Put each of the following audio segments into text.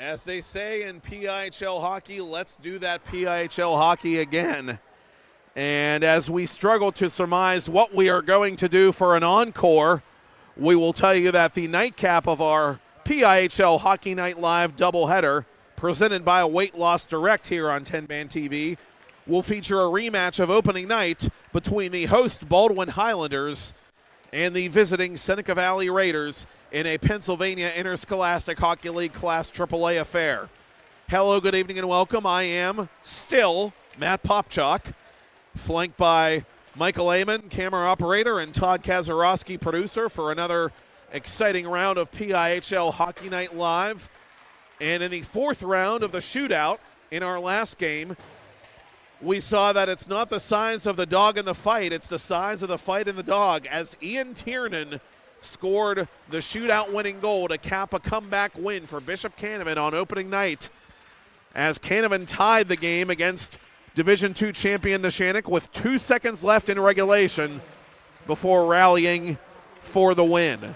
As they say in PIHL hockey, let's do that PIHL hockey again. And as we struggle to surmise what we are going to do for an encore, we will tell you that the nightcap of our PIHL Hockey Night Live doubleheader, presented by Weight Loss Direct here on 10-Man TV, will feature a rematch of opening night between the host Baldwin Highlanders and the visiting Seneca Valley Raiders in a Pennsylvania Interscholastic Hockey League Class AAA affair. Hello, good evening, and welcome. I am still Matt Popchock, flanked by Michael Amon, camera operator, and Todd Kazarowski, producer, for another exciting round of PIHL Hockey Night Live. And in the fourth round of the shootout in our last game, we saw that it's not the size of the dog in the fight, it's the size of the fight in the dog, as Ian Tiernan scored the shootout winning goal to cap a comeback win for Bishop Canevin on opening night, as Canevin tied the game against Division II champion Neshannock with 2 seconds left in regulation before rallying for the win.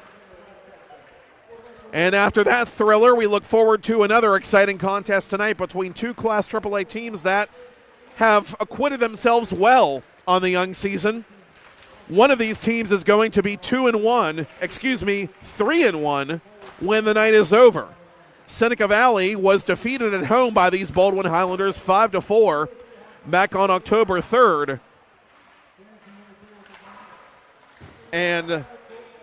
And after that thriller, we look forward to another exciting contest tonight between two Class AAA teams that have acquitted themselves well on the young season. One of these teams is going to be 3-1 when the night is over. Seneca Valley was defeated at home by these Baldwin Highlanders 5-4 back on October 3rd. And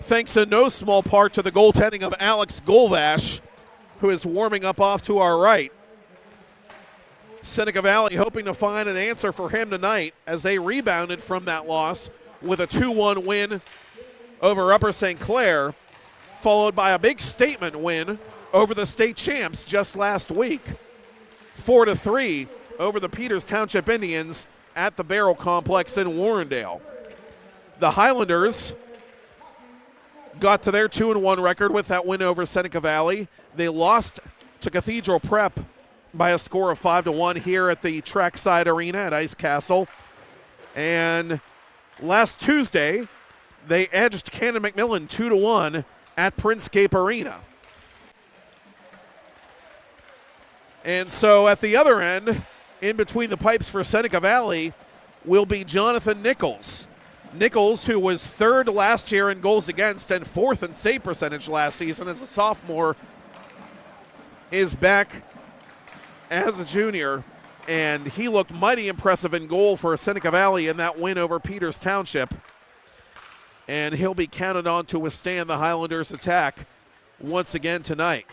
thanks in no small part to the goaltending of Alex Golvash, who is warming up off to our right. Seneca Valley hoping to find an answer for him tonight as they rebounded from that loss with a 2-1 win over Upper St. Clair, followed by a big statement win over the state champs just last week, 4-3 over the Peters Township Indians at the Barrel Complex in Warrendale. The Highlanders got to their 2-1 record with that win over Seneca Valley. They lost to Cathedral Prep by a score of 5-1 here at the Trackside Arena at Ice Castle. And last Tuesday, they edged Cannon McMillan 2-1 at Prinscape Arena. And so at the other end, in between the pipes for Seneca Valley, will be Jonathan Nichols. Nichols, who was third last year in goals against and fourth in save percentage last season as a sophomore, is back as a junior, and he looked mighty impressive in goal for Seneca Valley in that win over Peters Township. And he'll be counted on to withstand the Highlanders' attack once again tonight.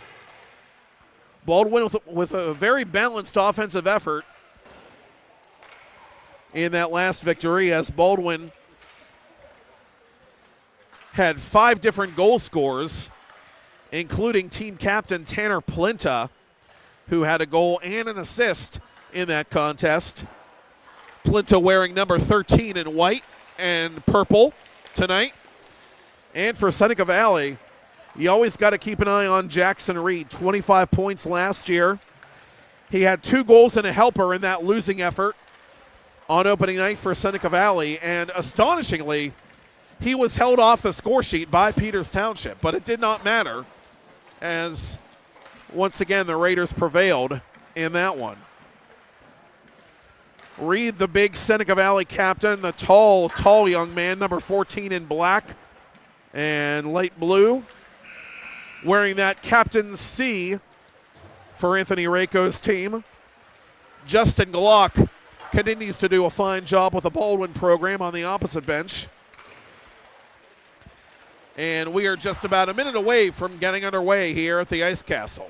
Baldwin with a very balanced offensive effort in that last victory, as Baldwin had 5 different goal scorers, including team captain Tanner Plinta, who had a goal and an assist in that contest. Plinta wearing number 13 in white and purple tonight. And for Seneca Valley, you always got to keep an eye on Jackson Reed, 25 points last year. He had 2 goals and a helper in that losing effort on opening night for Seneca Valley, and astonishingly, he was held off the score sheet by Peters Township, but it did not matter, as once again the Raiders prevailed in that one. Reed, the big Seneca Valley captain, the tall young man, number 14 in black and light blue, wearing that captain's C for Anthony Rako's team. Justin Glock continues to do a fine job with the Baldwin program on the opposite bench. And we are just about a minute away from getting underway here at the Ice Castle.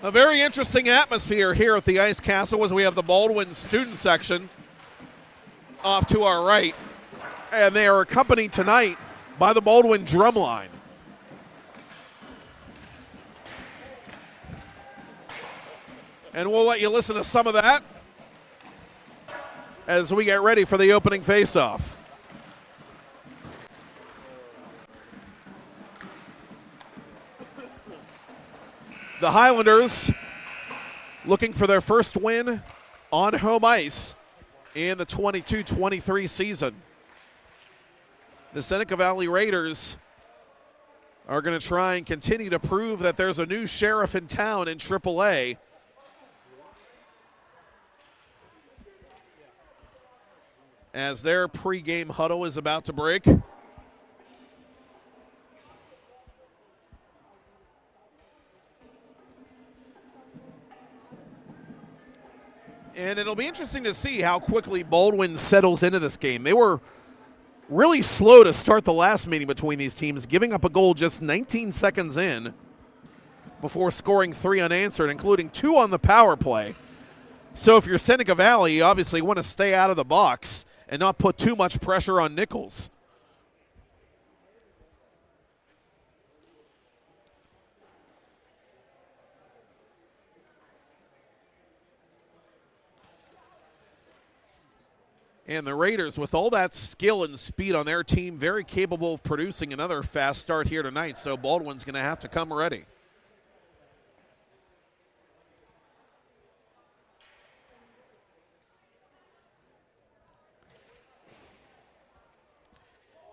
A very interesting atmosphere here at the Ice Castle as we have the Baldwin student section off to our right. And they are accompanied tonight by the Baldwin drumline. And we'll let you listen to some of that as we get ready for the opening faceoff. The Highlanders looking for their first win on home ice in the 22-23 season. The Seneca Valley Raiders are going to try and continue to prove that there's a new sheriff in town in AAA. As their pregame huddle is about to break. And it'll be interesting to see how quickly Baldwin settles into this game. They were really slow to start the last meeting between these teams, giving up a goal just 19 seconds in before scoring 3 unanswered, including 2 on the power play. So if you're Seneca Valley, you obviously want to stay out of the box and not put too much pressure on Nichols. And the Raiders, with all that skill and speed on their team, very capable of producing another fast start here tonight. So Baldwin's going to have to come ready.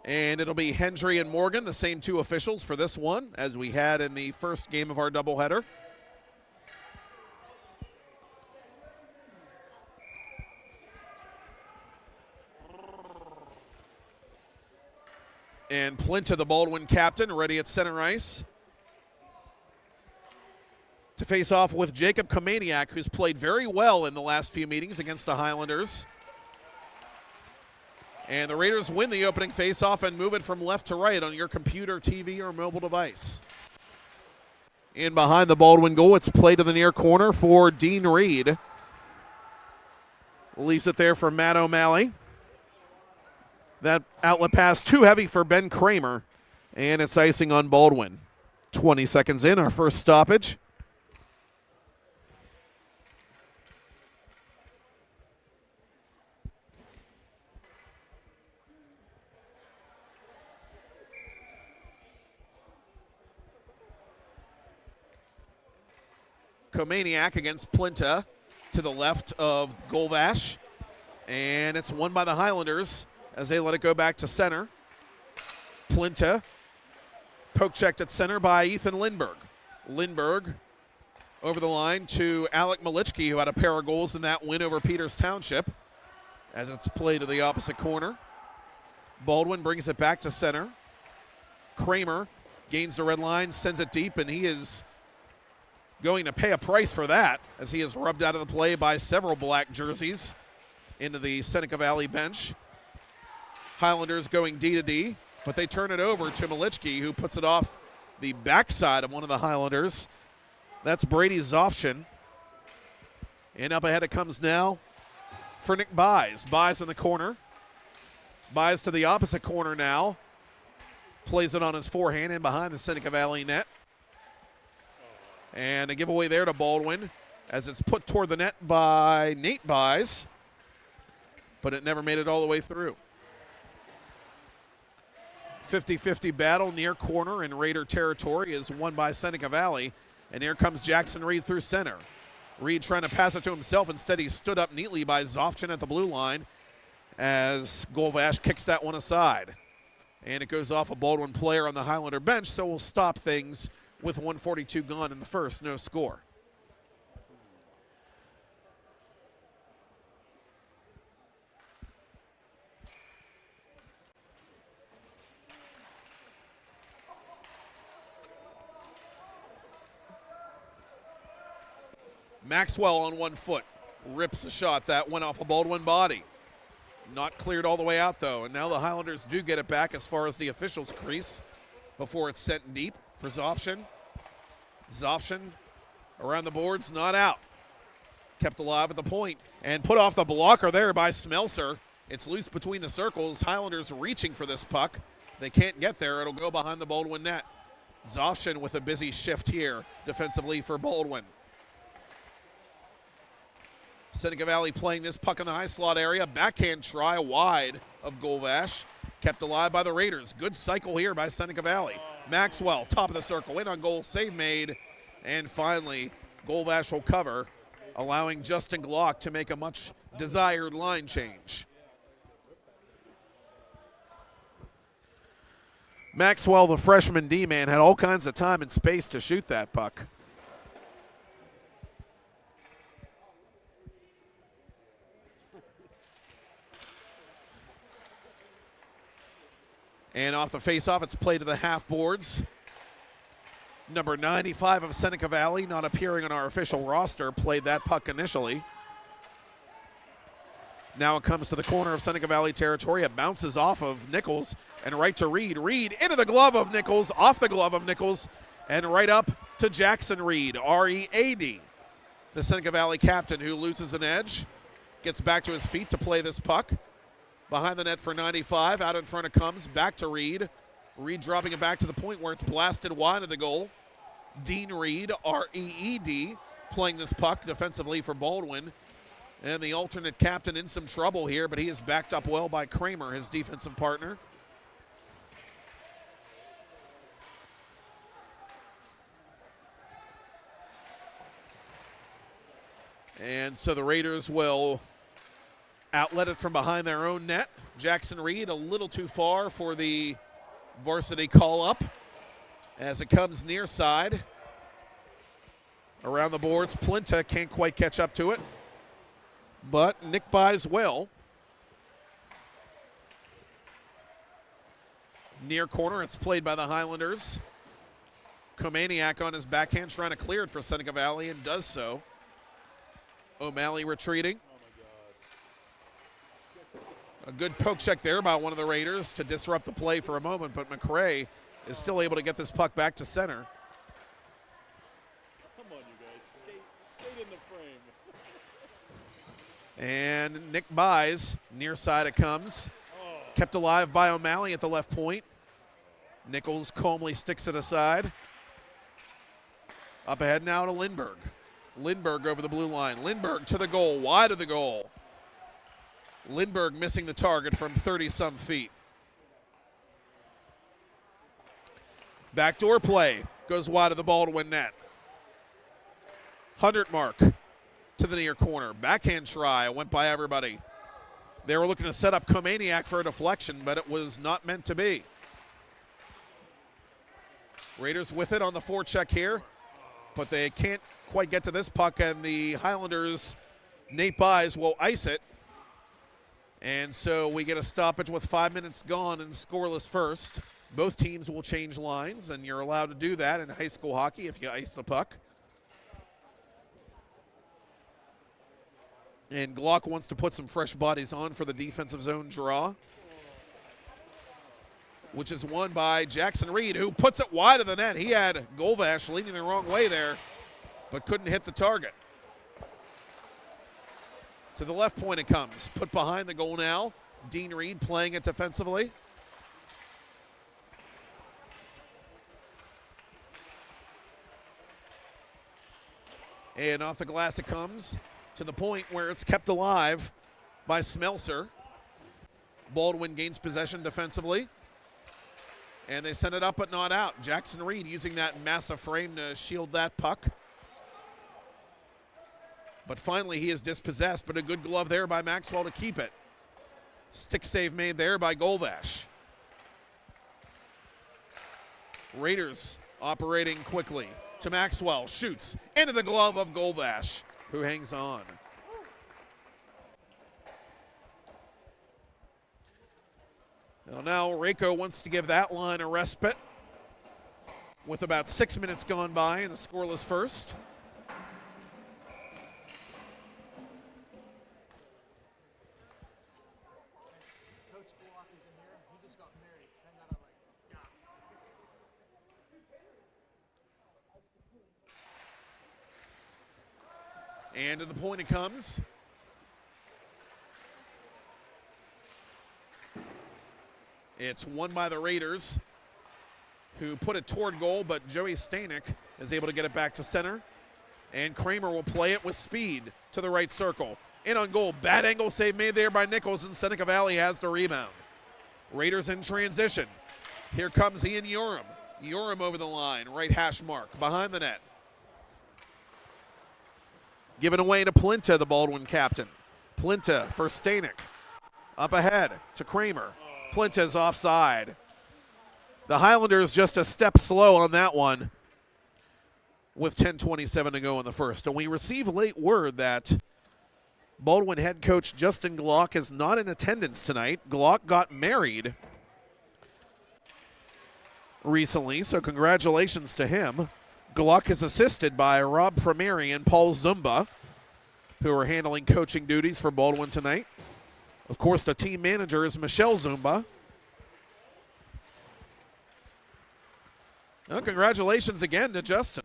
And it'll be Hendry and Morgan, the same 2 officials for this one, as we had in the first game of our doubleheader. And Plinta, the Baldwin captain, ready at center ice to face off with Jacob Komaniak, who's played very well in the last few meetings against the Highlanders. And the Raiders win the opening faceoff and move it from left to right on your computer, TV, or mobile device. In behind the Baldwin goal, it's played to the near corner for Dean Reed. Leaves it there for Matt O'Malley. That outlet pass too heavy for Ben Kramer, and it's icing on Baldwin. 20 seconds in, our first stoppage. Komaniak against Plinta to the left of Golvash, and it's won by the Highlanders as they let it go back to center. Plinta, poke checked at center by Ethan Lindberg. Lindberg over the line to Alec Malichki, who had a pair of goals in that win over Peters Township, as it's played to the opposite corner. Baldwin brings it back to center. Kramer gains the red line, sends it deep, and he is going to pay a price for that, as he is rubbed out of the play by several black jerseys into the Seneca Valley bench. Highlanders going D to D, but they turn it over to Malichki, who puts it off the backside of one of the Highlanders. That's Brady Zofshin. And up ahead it comes now for Nick Buys. Buys in the corner. Buys to the opposite corner now. Plays it on his forehand in behind the Seneca Valley net. And a giveaway there to Baldwin as it's put toward the net by Nate Buys, but it never made it all the way through. 50-50 battle near corner in Raider territory is won by Seneca Valley. And here comes Jackson Reed through center. Reed trying to pass it to himself. Instead, he stood up neatly by Zofchin at the blue line as Golvash kicks that one aside. And it goes off a Baldwin player on the Highlander bench, so we'll stop things with 1:42 gone in the first, no score. Maxwell on 1 foot, rips a shot that went off a Baldwin body. Not cleared all the way out though, and now the Highlanders do get it back as far as the officials' crease before it's sent deep for Zofshin. Zofshin around the boards, not out. Kept alive at the point and put off the blocker there by Smelser. It's loose between the circles. Highlanders reaching for this puck. They can't get there. It'll go behind the Baldwin net. Zofshin with a busy shift here defensively for Baldwin. Seneca Valley playing this puck in the high slot area. Backhand try wide of Golvash. Kept alive by the Raiders. Good cycle here by Seneca Valley. Maxwell, top of the circle, in on goal, save made. And finally, Golvash will cover allowing Justin Glock to make a much desired line change. Maxwell, the freshman D-man, had all kinds of time and space to shoot that puck. And off the face-off, it's played to the half boards. Number 95 of Seneca Valley, not appearing on our official roster, played that puck initially. Now it comes to the corner of Seneca Valley territory. It bounces off of Nichols and right to Reed. Reed into the glove of Nichols, off the glove of Nichols, and right up to Jackson Reed, R-E-A-D. The Seneca Valley captain who loses an edge, gets back to his feet to play this puck. Behind the net for 95, out in front it comes, back to Reed. Reed dropping it back to the point where it's blasted wide of the goal. Dean Reed, R-E-E-D, playing this puck defensively for Baldwin. And the alternate captain in some trouble here, but he is backed up well by Kramer, his defensive partner. And so the Raiders will outlet it from behind their own net. Jackson Reed a little too far for the varsity call-up as it comes near side. Around the boards, Plinta can't quite catch up to it, but Nick buys well. Near corner, it's played by the Highlanders. Komaniak on his backhand trying to clear it for Seneca Valley and does so. O'Malley retreating. A good poke check there by one of the Raiders to disrupt the play for a moment, but McRae is still able to get this puck back to center. Come on, you guys. Skate in the frame. And Nick buys. Near side it comes. Kept alive by O'Malley at the left point. Nichols calmly sticks it aside. Up ahead now to Lindberg. Lindberg over the blue line. Lindberg to the goal, wide of the goal. Lindberg missing the target from 30-some feet. Backdoor play goes wide of the Baldwin net. 100 mark to the near corner. Backhand try went by everybody. They were looking to set up Komaniak for a deflection, but it was not meant to be. Raiders with it on the forecheck here, but they can't quite get to this puck, and the Highlanders, Nate Buys, will ice it. And so we get a stoppage with 5 minutes gone and scoreless first. Both teams will change lines, and you're allowed to do that in high school hockey if you ice the puck. And Glock wants to put some fresh bodies on for the defensive zone draw, which is won by Jackson Reed, who puts it wide of the net. He had Golvash leaning the wrong way there, but couldn't hit the target. To the left point it comes. Put behind the goal now. Dean Reed playing it defensively. And off the glass it comes to the point where it's kept alive by Smelser. Baldwin gains possession defensively. And they send it up but not out. Jackson Reed using that massive frame to shield that puck. But finally he is dispossessed, but a good glove there by Maxwell to keep it. Stick save made there by Golvash. Raiders operating quickly to Maxwell, shoots into the glove of Golvash, who hangs on. Well, now Rako wants to give that line a respite with about 6 minutes gone by in the scoreless first. And to the point it comes. It's won by the Raiders, who put it toward goal, but Joey Stanek is able to get it back to center. And Kramer will play it with speed to the right circle. In on goal, bad angle save made there by Nichols, and Seneca Valley has the rebound. Raiders in transition. Here comes Ian Urim. Urim over the line, right hash mark, behind the net. Given away to Plinta, the Baldwin captain. Plinta for Stanek. Up ahead to Kramer. Plinta's offside. The Highlanders just a step slow on that one with 10:27 to go in the first. And we receive late word that Baldwin head coach Justin Glock is not in attendance tonight. Glock got married recently, so congratulations to him. Glock is assisted by Rob Framieri and Paul Zumba, who are handling coaching duties for Baldwin tonight. Of course, the team manager is Michelle Zumba. Well, congratulations again to Justin.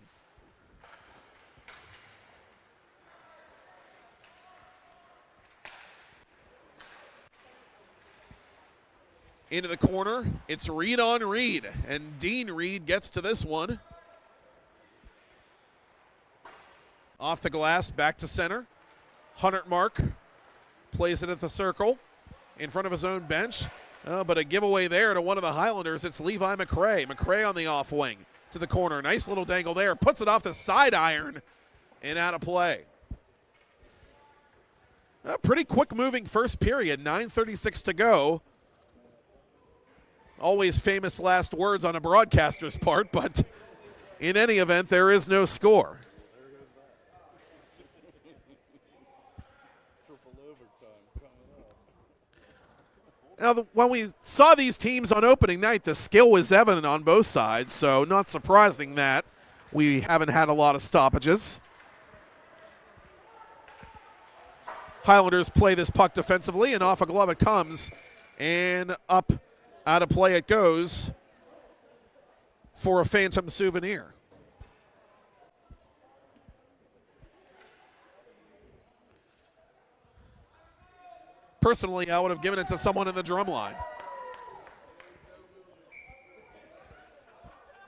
Into the corner, it's Reed on Reed, and Dean Reed gets to this one. Off the glass, back to center. 100-mark plays it at the circle in front of his own bench. But a giveaway there to one of the Highlanders. It's Levi McRae. McRae on the off wing to the corner. Nice little dangle there. Puts it off the side iron and out of play. A pretty quick moving first period. 9:36 to go. Always famous last words on a broadcaster's part, but in any event, there is no score. Now, when we saw these teams on opening night, the skill was evident on both sides, so not surprising that we haven't had a lot of stoppages. Highlanders play this puck defensively, and off a glove it comes, and up out of play it goes for a phantom souvenir. Personally, I would have given it to someone in the drum line.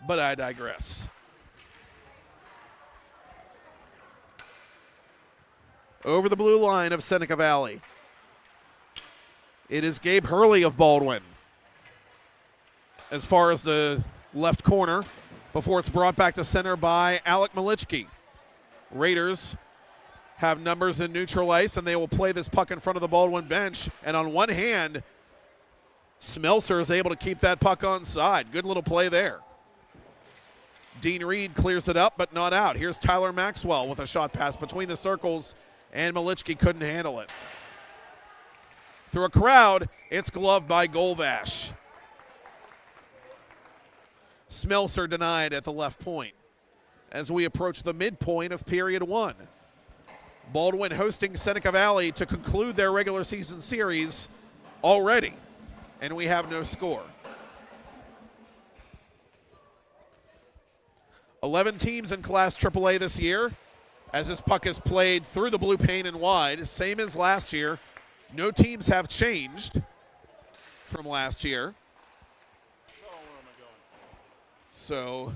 But I digress. Over the blue line of Seneca Valley. It is Gabe Hurley of Baldwin as far as the left corner before it's brought back to center by Alec Malichki. Raiders have numbers in neutral ice, and they will play this puck in front of the Baldwin bench. And on one hand, Smelser is able to keep that puck on side. Good little play there. Dean Reed clears it up, but not out. Here's Tyler Maxwell with a shot pass between the circles, and Malichki couldn't handle it. Through a crowd, it's gloved by Golvash. Smelser denied at the left point as we approach the midpoint of period one. Baldwin hosting Seneca Valley to conclude their regular season series already, and we have no score. 11 teams in Class AAA this year, as this puck is played through the blue paint and wide, same as last year. No teams have changed from last year. So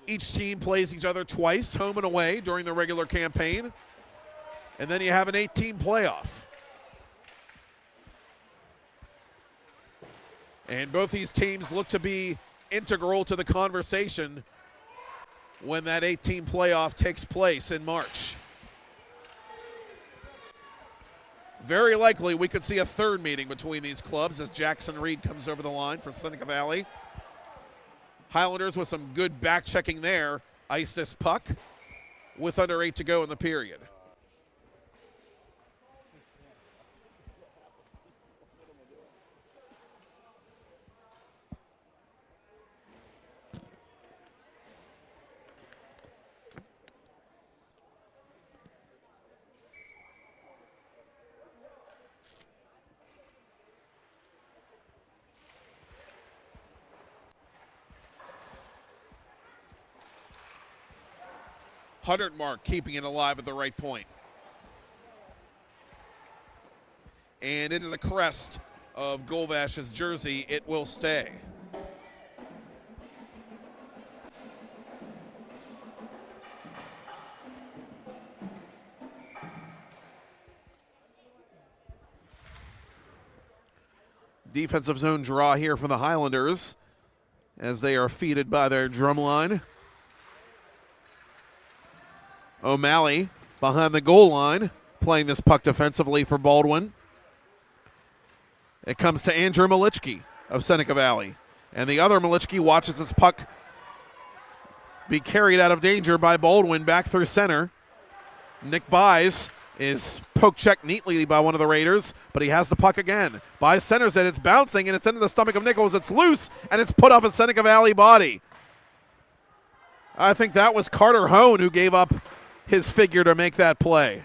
each team plays each other twice, home and away, during the regular campaign. And then you have an 8-team playoff. And both these teams look to be integral to the conversation when that 8-team playoff takes place in March. Very likely we could see a third meeting between these clubs as Jackson Reed comes over the line for Seneca Valley. Highlanders with some good back checking there. Ice this puck with under 8 to go in the period. Mark keeping it alive at the right point. And into the crest of Golvash's jersey, it will stay. Defensive zone draw here for the Highlanders as they are feeded by their drum line. O'Malley behind the goal line, playing this puck defensively for Baldwin. It comes to Andrew Malichki of Seneca Valley. And the other Malichki watches his puck be carried out of danger by Baldwin back through center. Nick Buys is poke checked neatly by one of the Raiders, but he has the puck again. Buys centers it, it's bouncing, and it's into the stomach of Nichols. It's loose, and it's put off a Seneca Valley body. I think that was Carter Hone who gave up his figure to make that play.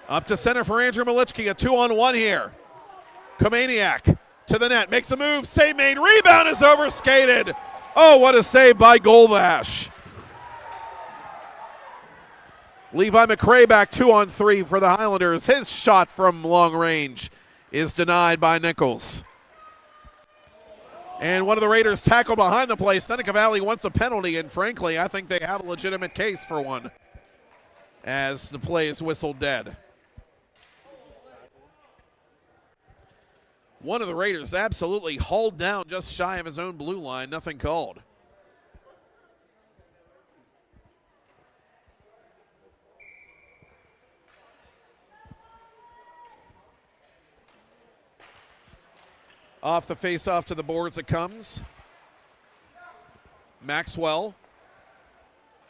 Up to center for Andrew Malichki, a 2-on-1 here. Komaniak to the net, makes a move, save made, rebound is overskated. Oh, what a save by Golvash. Levi McRae back 2-on-3 for the Highlanders. His shot from long range is denied by Nichols. And one of the Raiders tackled behind the play. Seneca Valley wants a penalty, and frankly, I think they have a legitimate case for one as the play is whistled dead. One of the Raiders absolutely hauled down just shy of his own blue line. Nothing called. Off the face-off to the boards it comes. Maxwell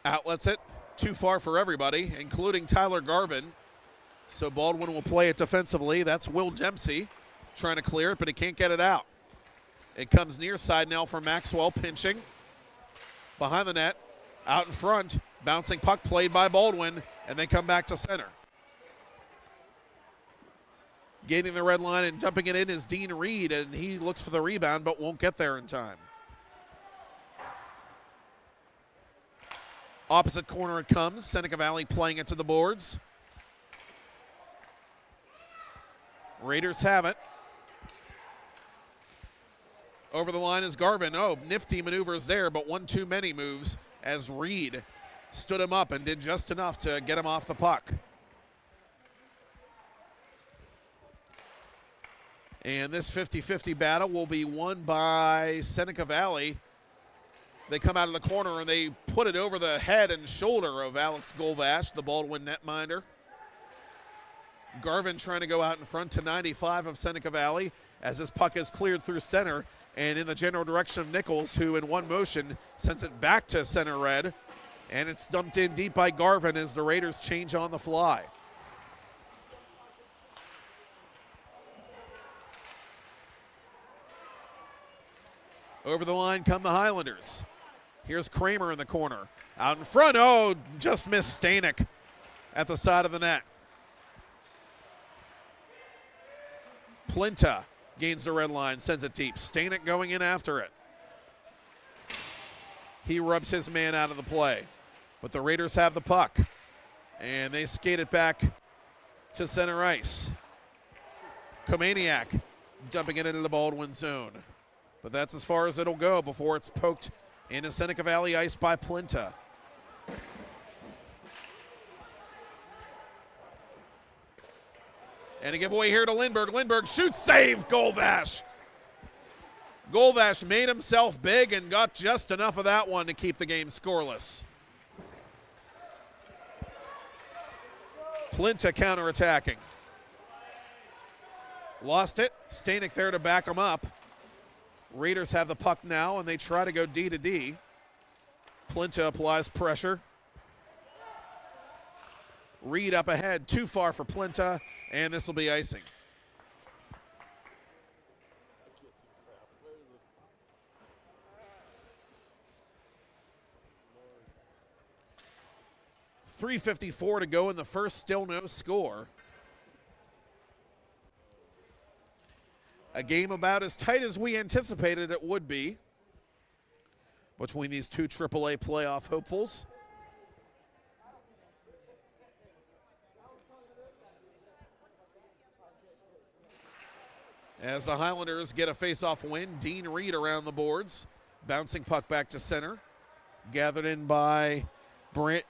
outlets it. Too far for everybody, including Tyler Garvin. So Baldwin will play it defensively. That's Will Dempsey trying to clear it, but he can't get it out. It comes near side now for Maxwell, pinching. Behind the net, out in front, bouncing puck played by Baldwin, and they come back to center. Gaining the red line and dumping it in is Dean Reed, and he looks for the rebound but won't get there in time. Opposite corner it comes. Seneca Valley playing it to the boards. Raiders have it. Over the line is Garvin. Oh, nifty maneuvers there, but one too many moves as Reed stood him up and did just enough to get him off the puck. And this 50-50 battle will be won by Seneca Valley. They come out of the corner and they put it over the head and shoulder of Alex Golvash, the Baldwin netminder. Garvin trying to go out in front to 95 of Seneca Valley as this puck is cleared through center and in the general direction of Nichols, who in one motion sends it back to center red. And it's dumped in deep by Garvin as the Raiders change on the fly. Over the line come the Highlanders. Here's Kramer in the corner. Out in front, oh, just missed Stanek at the side of the net. Plinta gains the red line, sends it deep. Stanek going in after it. He rubs his man out of the play. But the Raiders have the puck. And they skate it back to center ice. Komaniak dumping it into the Baldwin zone. But that's as far as it'll go before it's poked into Seneca Valley ice by Plinta. And a giveaway here to Lindbergh. Lindbergh shoots, save, Golvash. Golvash made himself big and got just enough of that one to keep the game scoreless. Plinta counterattacking. Lost it. Stanek there to back him up. Raiders have the puck now, and they try to go D to D. Plinta applies pressure. Reed up ahead, too far for Plinta, and this will be icing. .354 to go in the first, still no score. A game about as tight as we anticipated it would be between these two AAA playoff hopefuls. As the Highlanders get a face-off win, Dean Reed around the boards. Bouncing puck back to center. Gathered in by Braden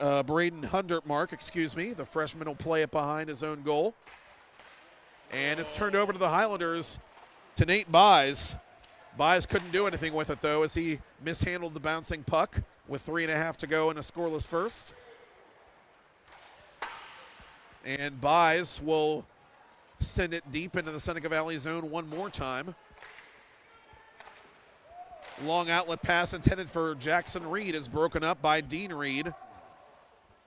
Hundertmark, The freshman will play it behind his own goal. And it's turned over to the Highlanders to Nate Buys. Buys couldn't do anything with it, though, as he mishandled the bouncing puck with 3.5 to go in a scoreless first. And Buys will send it deep into the Seneca Valley zone one more time. Long outlet pass intended for Jackson Reed is broken up by Dean Reed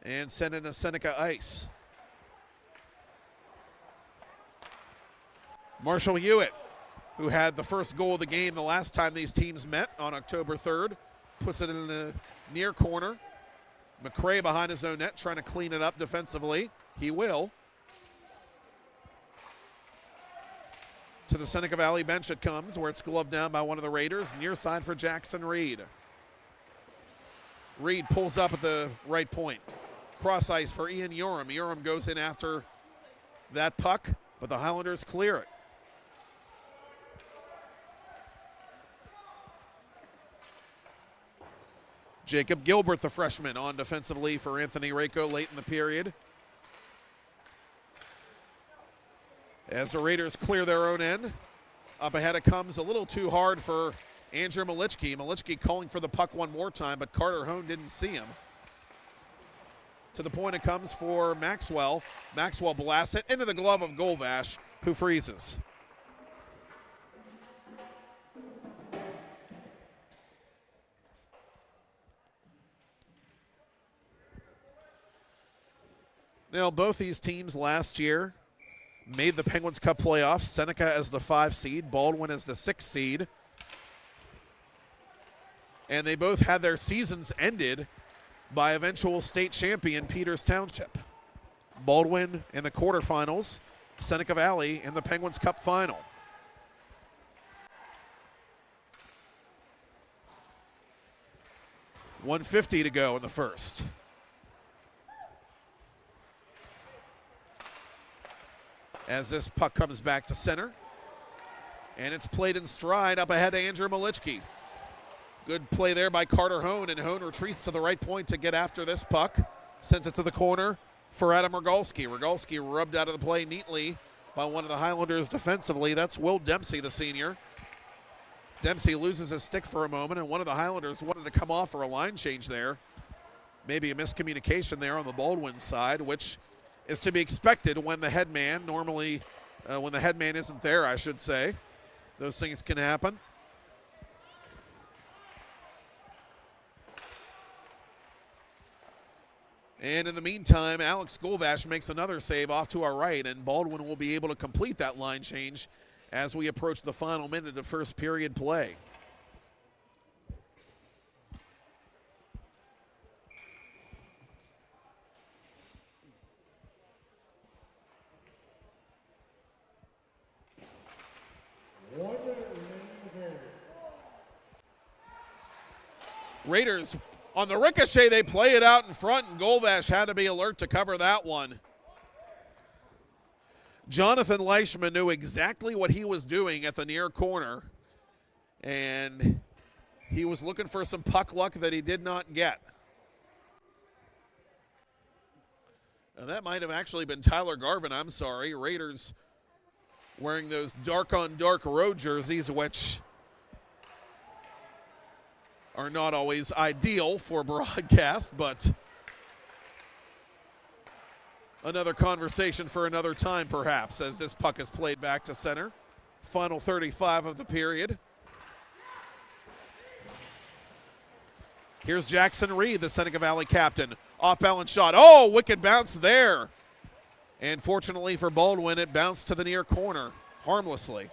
and sent into Seneca ice. Marshall Hewitt, who had the first goal of the game the last time these teams met on October 3rd, puts it in the near corner. McCray behind his own net trying to clean it up defensively. He will. To the Seneca Valley bench it comes, where it's gloved down by one of the Raiders. Near side for Jackson Reed. Reed pulls up at the right point. Cross ice for Ian Urim. Urim goes in after that puck, but the Highlanders clear it. Jacob Gilbert, the freshman, on defensively for Anthony Rako late in the period. As the Raiders clear their own end, up ahead it comes a little too hard for Andrew Malichki. Malichki calling for the puck one more time, but Carter Hone didn't see him. To the point it comes for Maxwell. Maxwell blasts it into the glove of Golvash, who freezes. Now, both these teams last year made the Penguins Cup playoffs. Seneca as the 5 seed, Baldwin as the 6 seed. And they both had their seasons ended by eventual state champion Peters Township. Baldwin in the quarterfinals, Seneca Valley in the Penguins Cup final. .150 to go in the first. As this puck comes back to center. And it's played in stride up ahead to Andrew Malichki. Good play there by Carter Hone, and Hone retreats to the right point to get after this puck. Sent it to the corner for Adam Rogalski. Rogalski rubbed out of the play neatly by one of the Highlanders defensively. That's Will Dempsey, the senior. Dempsey loses his stick for a moment, and one of the Highlanders wanted to come off for a line change there. Maybe a miscommunication there on the Baldwin side, which is to be expected when the headman when the headman isn't there, I should say. Those things can happen. And in the meantime, Alex Golvash makes another save off to our right, and Baldwin will be able to complete that line change as we approach the final minute of first period play. Raiders, on the ricochet, they play it out in front, and Golvash had to be alert to cover that one. Jonathan Leishman knew exactly what he was doing at the near corner, and he was looking for some puck luck that he did not get. And that might have actually been Tyler Garvin, I'm sorry. Raiders wearing those dark-on-dark road jerseys, which are not always ideal for broadcast, but another conversation for another time, perhaps, as this puck is played back to center. Final 35 of the period. Here's Jackson Reed, the Seneca Valley captain. Off-balance shot. Oh, wicked bounce there. And fortunately for Baldwin, it bounced to the near corner harmlessly.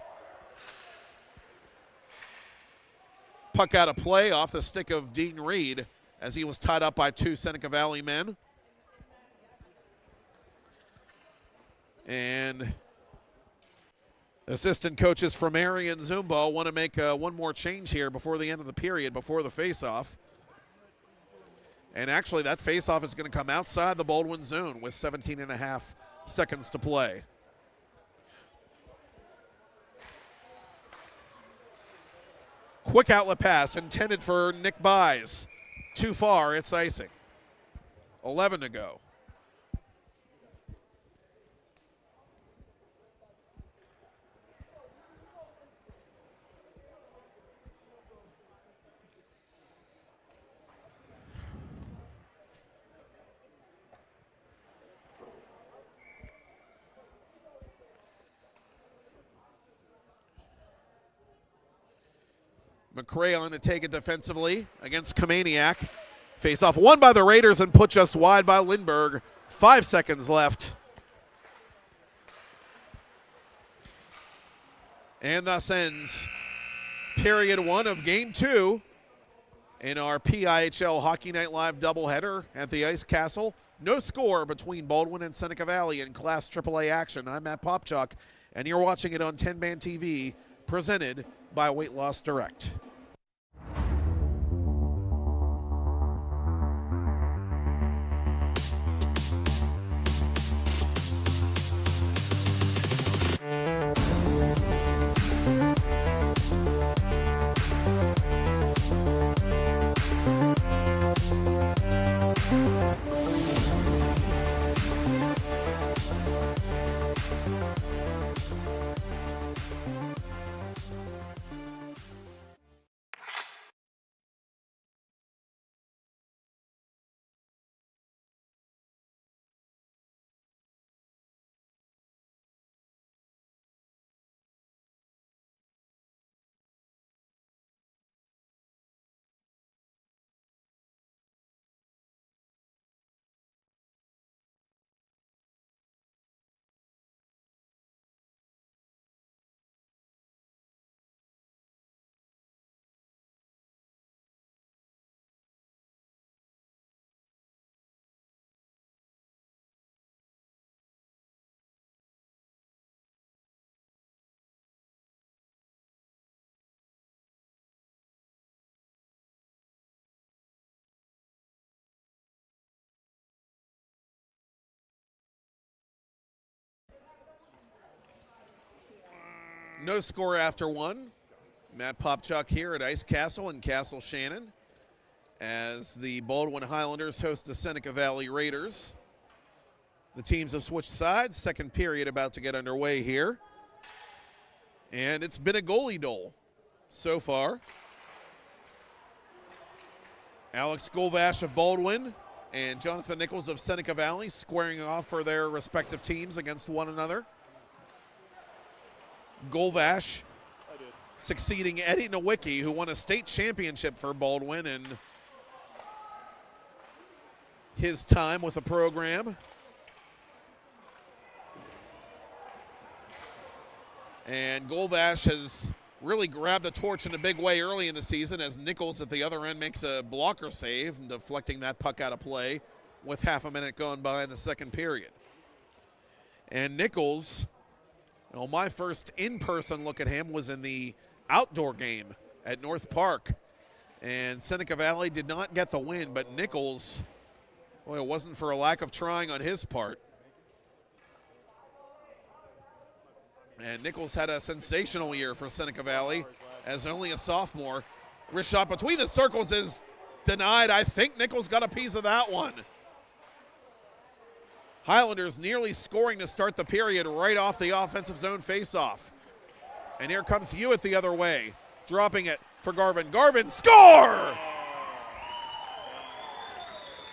Puck out of play off the stick of Dean Reed as he was tied up by 2 Seneca Valley men. And assistant coaches from Marion Zumbo want to make one more change here before the end of the period, before the faceoff. And actually that faceoff is going to come outside the Baldwin zone with 17.5 seconds to play. Quick outlet pass intended for Nick Buys. Too far, it's icing. 11 to go. McRae on to take it defensively against Kamaniak. Face off won by the Raiders and put just wide by Lindbergh. 5 seconds left. And thus ends period 1 of game 2 in our PIHL Hockey Night Live doubleheader at the Ice Castle. No score between Baldwin and Seneca Valley in Class AAA action. I'm Matt Popchock, and you're watching it on 10-Man TV, presented by Weight Loss Direct. No score after 1. Matt Popchock here at Ice Castle in Castle Shannon as the Baldwin Highlanders host the Seneca Valley Raiders. The teams have switched sides. Second period about to get underway here. And it's been a goalie duel so far. Alex Golvash of Baldwin and Jonathan Nichols of Seneca Valley squaring off for their respective teams against one another. Golvash succeeding Eddie Nowicki, who won a state championship for Baldwin in his time with the program. And Golvash has really grabbed the torch in a big way early in the season as Nichols at the other end makes a blocker save, deflecting that puck out of play with half a minute gone by in the second period. And Nichols, well, my first in-person look at him was in the outdoor game at North Park. And Seneca Valley did not get the win, but Nichols, well, it wasn't for a lack of trying on his part. And Nichols had a sensational year for Seneca Valley as only a sophomore. Wrist shot between the circles is denied. I think Nichols got a piece of that one. Highlanders nearly scoring to start the period right off the offensive zone faceoff. And here comes Hewitt the other way, dropping it for Garvin. Garvin, score!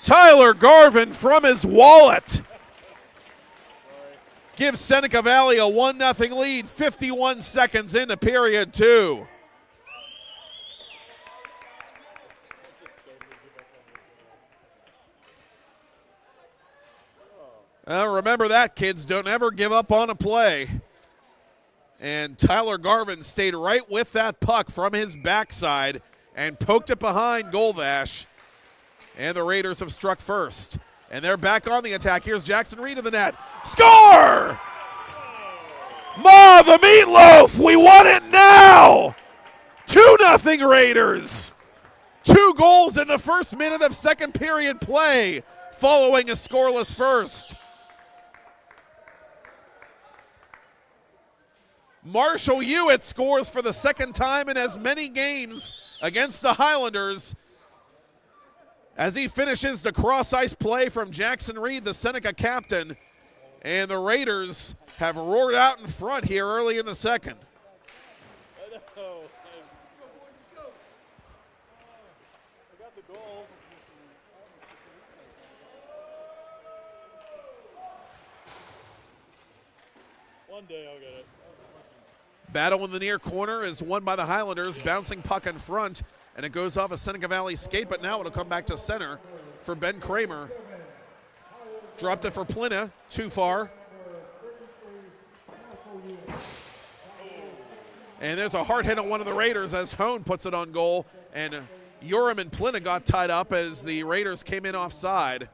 Tyler Garvin from his wallet gives Seneca Valley a 1-0 lead, 51 seconds into period 2. Remember that, kids. Don't ever give up on a play. And Tyler Garvin stayed right with that puck from his backside and poked it behind Golvash. And the Raiders have struck first. And they're back on the attack. Here's Jackson Reed to the net. Score! Ma the Meatloaf! We won it now! 2-0 Raiders. 2 goals in the first minute of second period play following a scoreless first. Marshall Hewitt scores for the second time in as many games against the Highlanders as he finishes the cross-ice play from Jackson Reed, the Seneca captain. And the Raiders have roared out in front here early in the second. I got the goal. One day I'll get it. Battle in the near corner is won by the Highlanders. Bouncing puck in front, and it goes off a Seneca Valley skate, but now it'll come back to center for Ben Kramer. Dropped it for Plina, too far. And there's a hard hit on one of the Raiders as Hone puts it on goal, and Urim and Plina got tied up as the Raiders came in offside.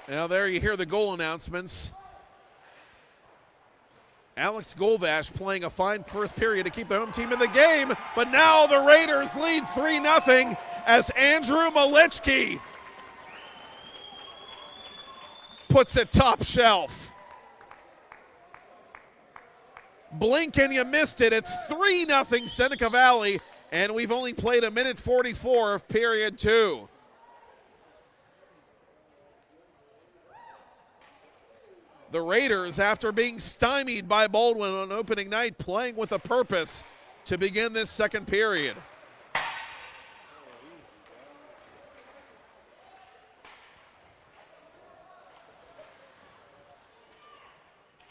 Now there you hear the goal announcements. Alex Golvash playing a fine first period to keep the home team in the game, but now the Raiders lead 3-0 as Andrew Malichki puts it top shelf. Blink and you missed it. It's 3-0 Seneca Valley, and we've only played 1:44 of period 2. The Raiders, after being stymied by Baldwin on opening night, playing with a purpose to begin this second period.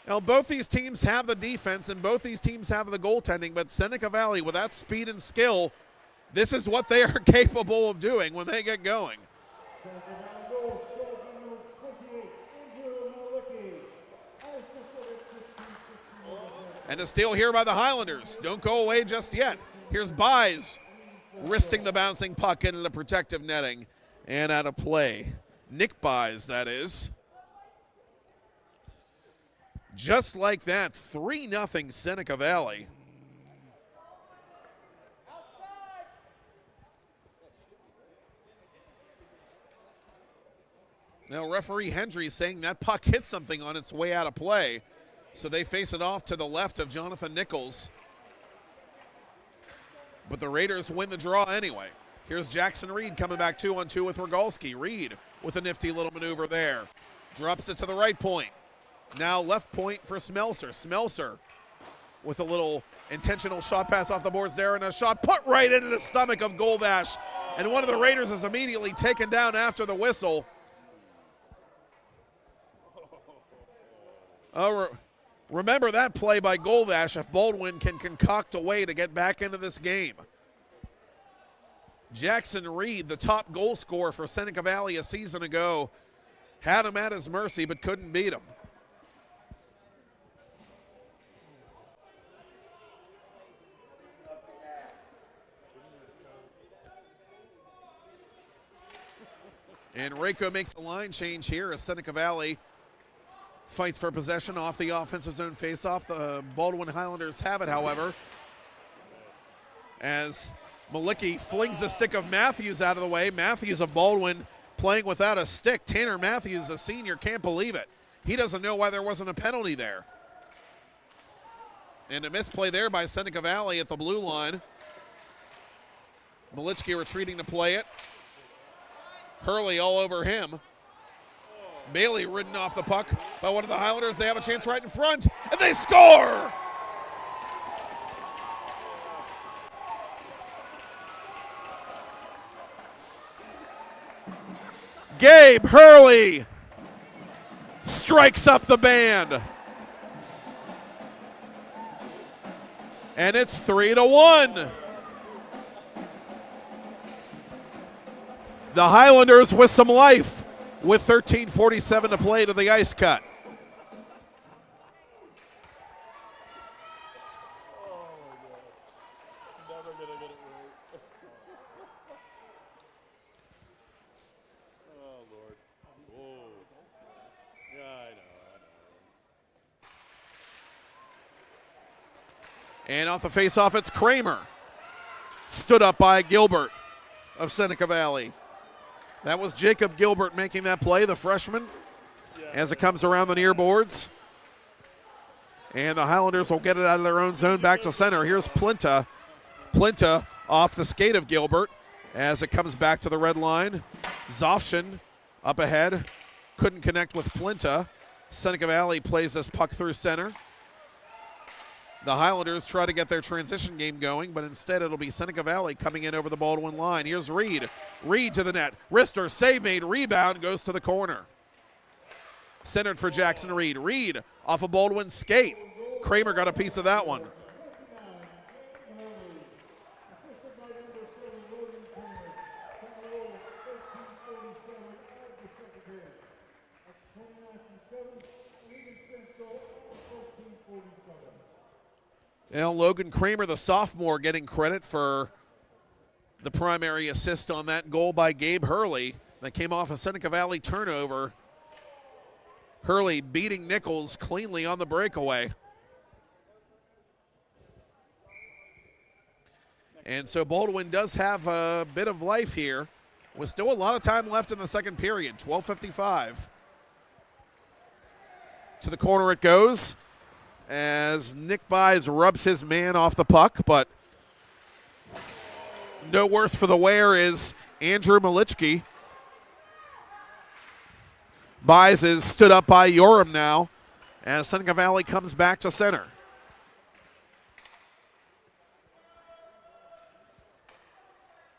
Now, both these teams have the defense and both these teams have the goaltending, but Seneca Valley, with that speed and skill, this is what they are capable of doing when they get going. And a steal here by the Highlanders. Don't go away just yet. Here's Buys wristing the bouncing puck into the protective netting and out of play. Nick Buys, that is. Just like that, 3-0 Seneca Valley. Now referee Hendry saying that puck hit something on its way out of play. So they face it off to the left of Jonathan Nichols. But the Raiders win the draw anyway. Here's Jackson Reed coming back 2-on-2 with Rogalski. Reed with a nifty little maneuver there. Drops it to the right point. Now left point for Smelser. Smelser with a little intentional shot pass off the boards there, and a shot put right into the stomach of Golvash. And one of the Raiders is immediately taken down after the whistle. Remember that play by Golvash if Baldwin can concoct a way to get back into this game. Jackson Reed, the top goal scorer for Seneca Valley a season ago, had him at his mercy but couldn't beat him. And Rako makes a line change here as Seneca Valley fights for possession off the offensive zone faceoff. The Baldwin Highlanders have it, however, as Malicki flings the stick of Matthews out of the way. Matthews of Baldwin playing without a stick. Tanner Matthews, a senior, can't believe it. He doesn't know why there wasn't a penalty there. And a misplay there by Seneca Valley at the blue line. Malichki retreating to play it. Hurley all over him. Bailey ridden off the puck by one of the Highlanders. They have a chance right in front, and they score! Gabe Hurley strikes up the band. And it's 3-1. The Highlanders with some life with 13:47 to play to the ice cut. Never gonna get it right. Oh, Lord. Whoa. Yeah, I know. And off the faceoff, it's Kramer. Stood up by Gilbert of Seneca Valley. That was Jacob Gilbert making that play, the freshman, as it comes around the near boards. And the Highlanders will get it out of their own zone back to center. Here's Plinta. Plinta off the skate of Gilbert as it comes back to the red line. Zofshin up ahead couldn't connect with Plinta. Seneca Valley plays this puck through center. The Highlanders try to get their transition game going, but instead it'll be Seneca Valley coming in over the Baldwin line. Here's Reed. Reed to the net. Wrister, save made, rebound, goes to the corner. Centered for Jackson Reed. Reed off a Baldwin skate. Kramer got a piece of that one. Now Logan Kramer, the sophomore, getting credit for the primary assist on that goal by Gabe Hurley that came off a Seneca Valley turnover. Hurley beating Nichols cleanly on the breakaway. And so Baldwin does have a bit of life here with still a lot of time left in the second period, 12:55. To the corner it goes as Nick Buys rubs his man off the puck, but no worse for the wear is Andrew Malichki. Buys is stood up by Yoram now as Seneca Valley comes back to center.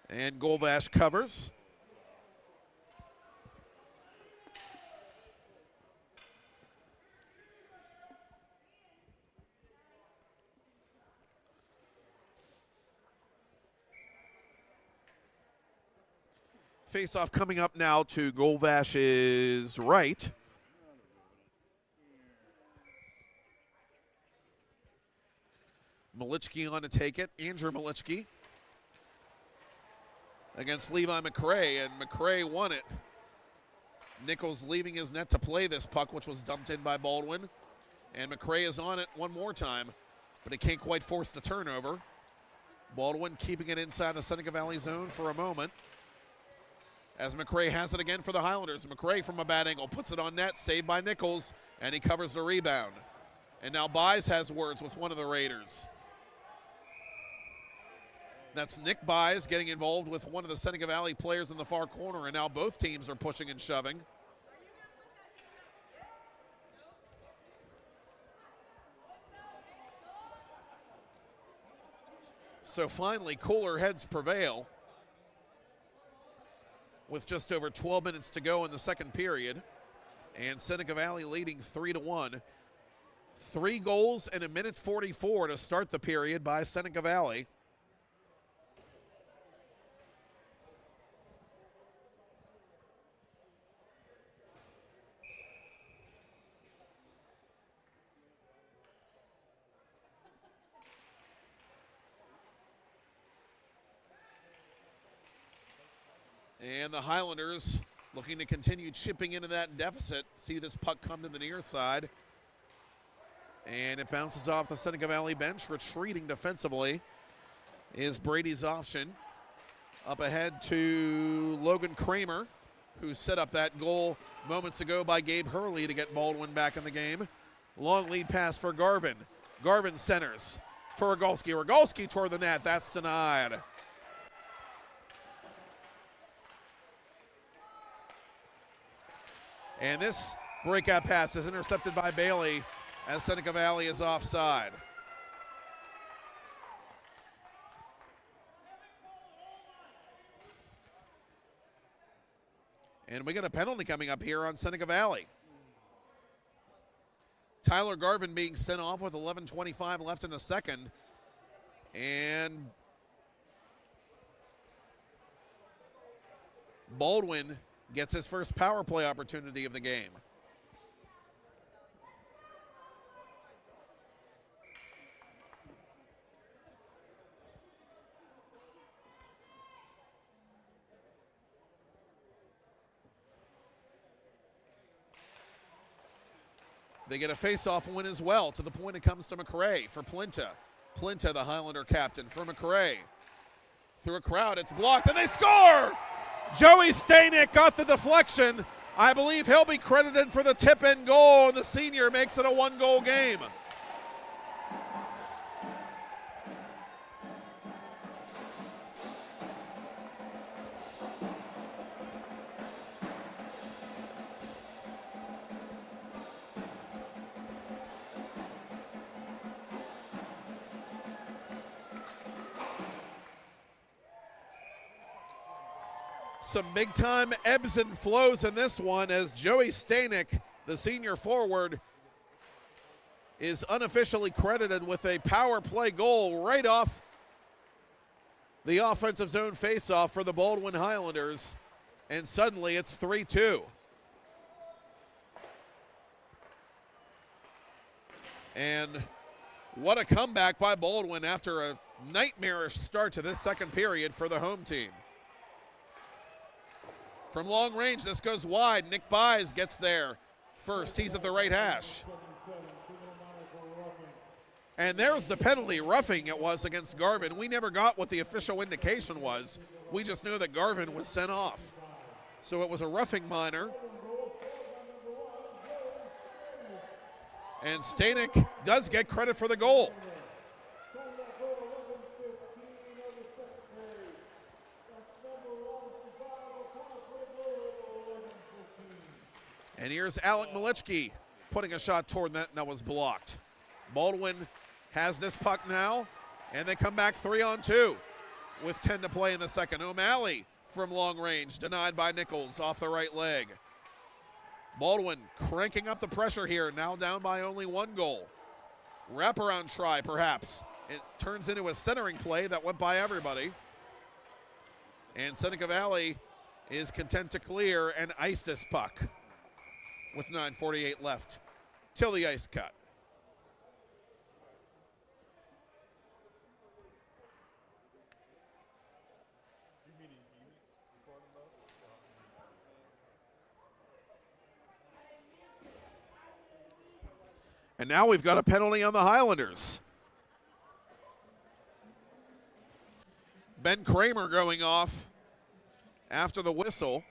And Golvash covers. Face-off coming up now to Golvash's right. Malichki on to take it. Andrew Malichki against Levi McRae, and McRae won it. Nichols leaving his net to play this puck, which was dumped in by Baldwin. And McRae is on it one more time, but he can't quite force the turnover. Baldwin keeping it inside the Seneca Valley zone for a moment. As McRae has it again for the Highlanders. McRae from a bad angle puts it on net, saved by Nichols, and he covers the rebound. And now Buys has words with one of the Raiders. That's Nick Buys getting involved with one of the Seneca Valley players in the far corner, and now both teams are pushing and shoving. So finally, cooler heads prevail with just over 12 minutes to go in the second period, and Seneca Valley leading 3-1. 3 goals in a minute 44 to start the period by Seneca Valley. And the Highlanders looking to continue chipping into that deficit. See this puck come to the near side. And it bounces off the Seneca Valley bench. Retreating defensively is Brady's option. Up ahead to Logan Kramer, who set up that goal moments ago by Gabe Hurley to get Baldwin back in the game. Long lead pass for Garvin. Garvin centers for Rogalski. Rogalski toward the net. That's denied. And this breakout pass is intercepted by Bailey as Seneca Valley is offside. And we got a penalty coming up here on Seneca Valley. Tyler Garvin being sent off with 11:25 left in the second. And Baldwin gets his first power play opportunity of the game. They get a face-off win as well. To the point it comes to McRae for Plinta. Plinta, the Highlander captain, for McRae. Through a crowd, it's blocked, and they score! Joey Stanek got the deflection. I believe he'll be credited for the tip-in goal, and the senior makes it a 1-goal game. Some big-time ebbs and flows in this one as Joey Stanek, the senior forward, is unofficially credited with a power play goal right off the offensive zone faceoff for the Baldwin Highlanders, and suddenly it's 3-2. And what a comeback by Baldwin after a nightmarish start to this second period for the home team. From long range, this goes wide. Nick Buys gets there first. He's at the right hash. And there's the penalty. Roughing it was against Garvin. We never got what the official indication was. We just knew that Garvin was sent off. So it was a roughing minor. And Stanek does get credit for the goal. And here's Alec Malichki putting a shot toward net, and that was blocked. Baldwin has this puck now, and they come back 3-on-2 with 10 to play in the second. O'Malley from long range, denied by Nichols off the right leg. Baldwin cranking up the pressure here, now down by only one goal. Wraparound try, perhaps. It turns into a centering play that went by everybody. And Seneca Valley is content to clear and ice this puck with 9:48 left till the ice cut. And now we've got a penalty on the Highlanders. Ben Kramer going off after the whistle.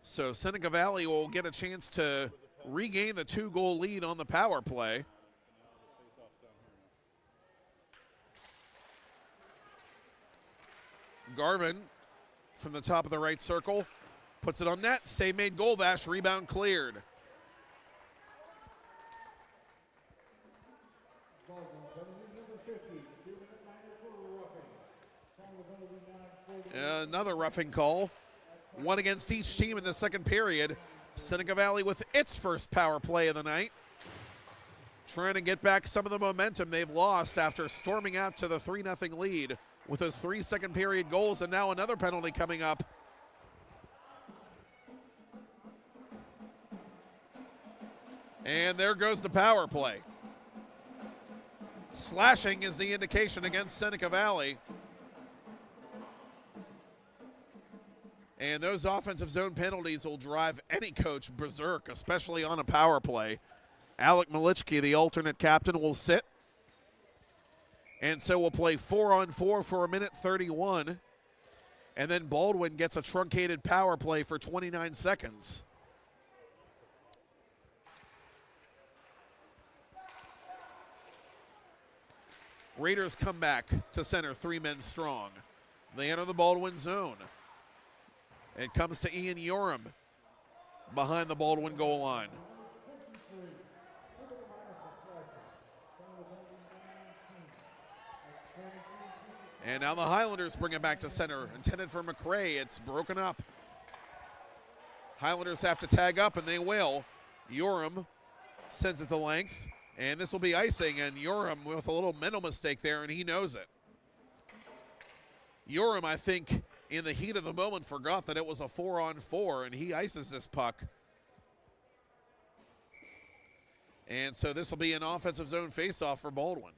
So Seneca Valley will get a chance to regain the 2-goal lead on the power play. Garvin from the top of the right circle puts it on net. Save made, Golvash. Rebound cleared. Another roughing call. One against each team in the second period. Seneca Valley with its first power play of the night, trying to get back some of the momentum they've lost after storming out to the 3-0 lead with those 3 second period goals, and now another penalty coming up. And there goes the power play. Slashing is the indication against Seneca Valley. And those offensive zone penalties will drive any coach berserk, especially on a power play. Alec Malichki, the alternate captain, will sit. And so we'll play 4-on-4 for a minute 31. And then Baldwin gets a truncated power play for 29 seconds. Raiders come back to center, 3 men strong. They enter the Baldwin zone. It comes to Ian Yoram behind the Baldwin goal line. And now the Highlanders bring it back to center. Intended for McRae. It's broken up. Highlanders have to tag up, and they will. Yoram sends it the length. And this will be icing, and Yoram with a little mental mistake there, and he knows it. Yoram, I think, in the heat of the moment, forgot that it was a 4-on-4, and he ices this puck. And so this will be an offensive zone faceoff for Baldwin.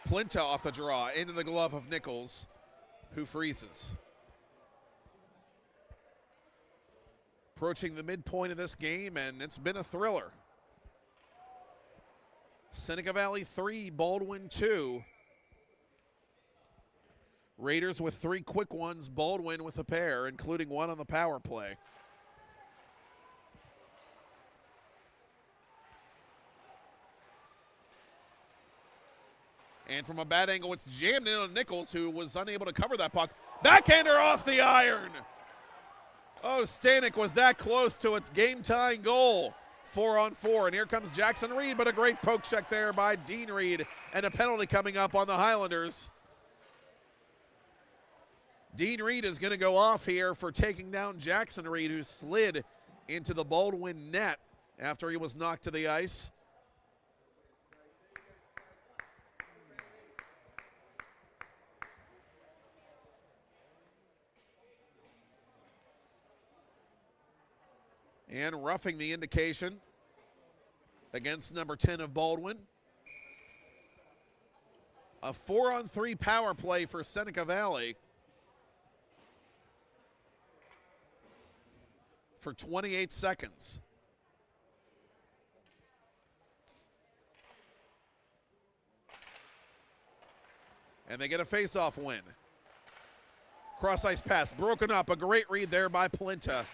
Plinta off the draw, into the glove of Nichols, who freezes. Approaching the midpoint of this game, and it's been a thriller. Seneca Valley 3, Baldwin 2. Raiders with 3 quick ones, Baldwin with a pair, including one on the power play. And from a bad angle, it's jammed in on Nichols, who was unable to cover that puck. Backhander off the iron. Oh, Stanek was that close to a game-tying goal. 4-on-4, and here comes Jackson Reed, but a great poke check there by Dean Reed, and a penalty coming up on the Highlanders. Dean Reed is going to go off here for taking down Jackson Reed, who slid into the Baldwin net after he was knocked to the ice. And roughing the indication against number 10 of Baldwin. A 4-on-3 power play for Seneca Valley for 28 seconds. And they get a face-off win. Cross-ice pass broken up. A great read there by Plinta.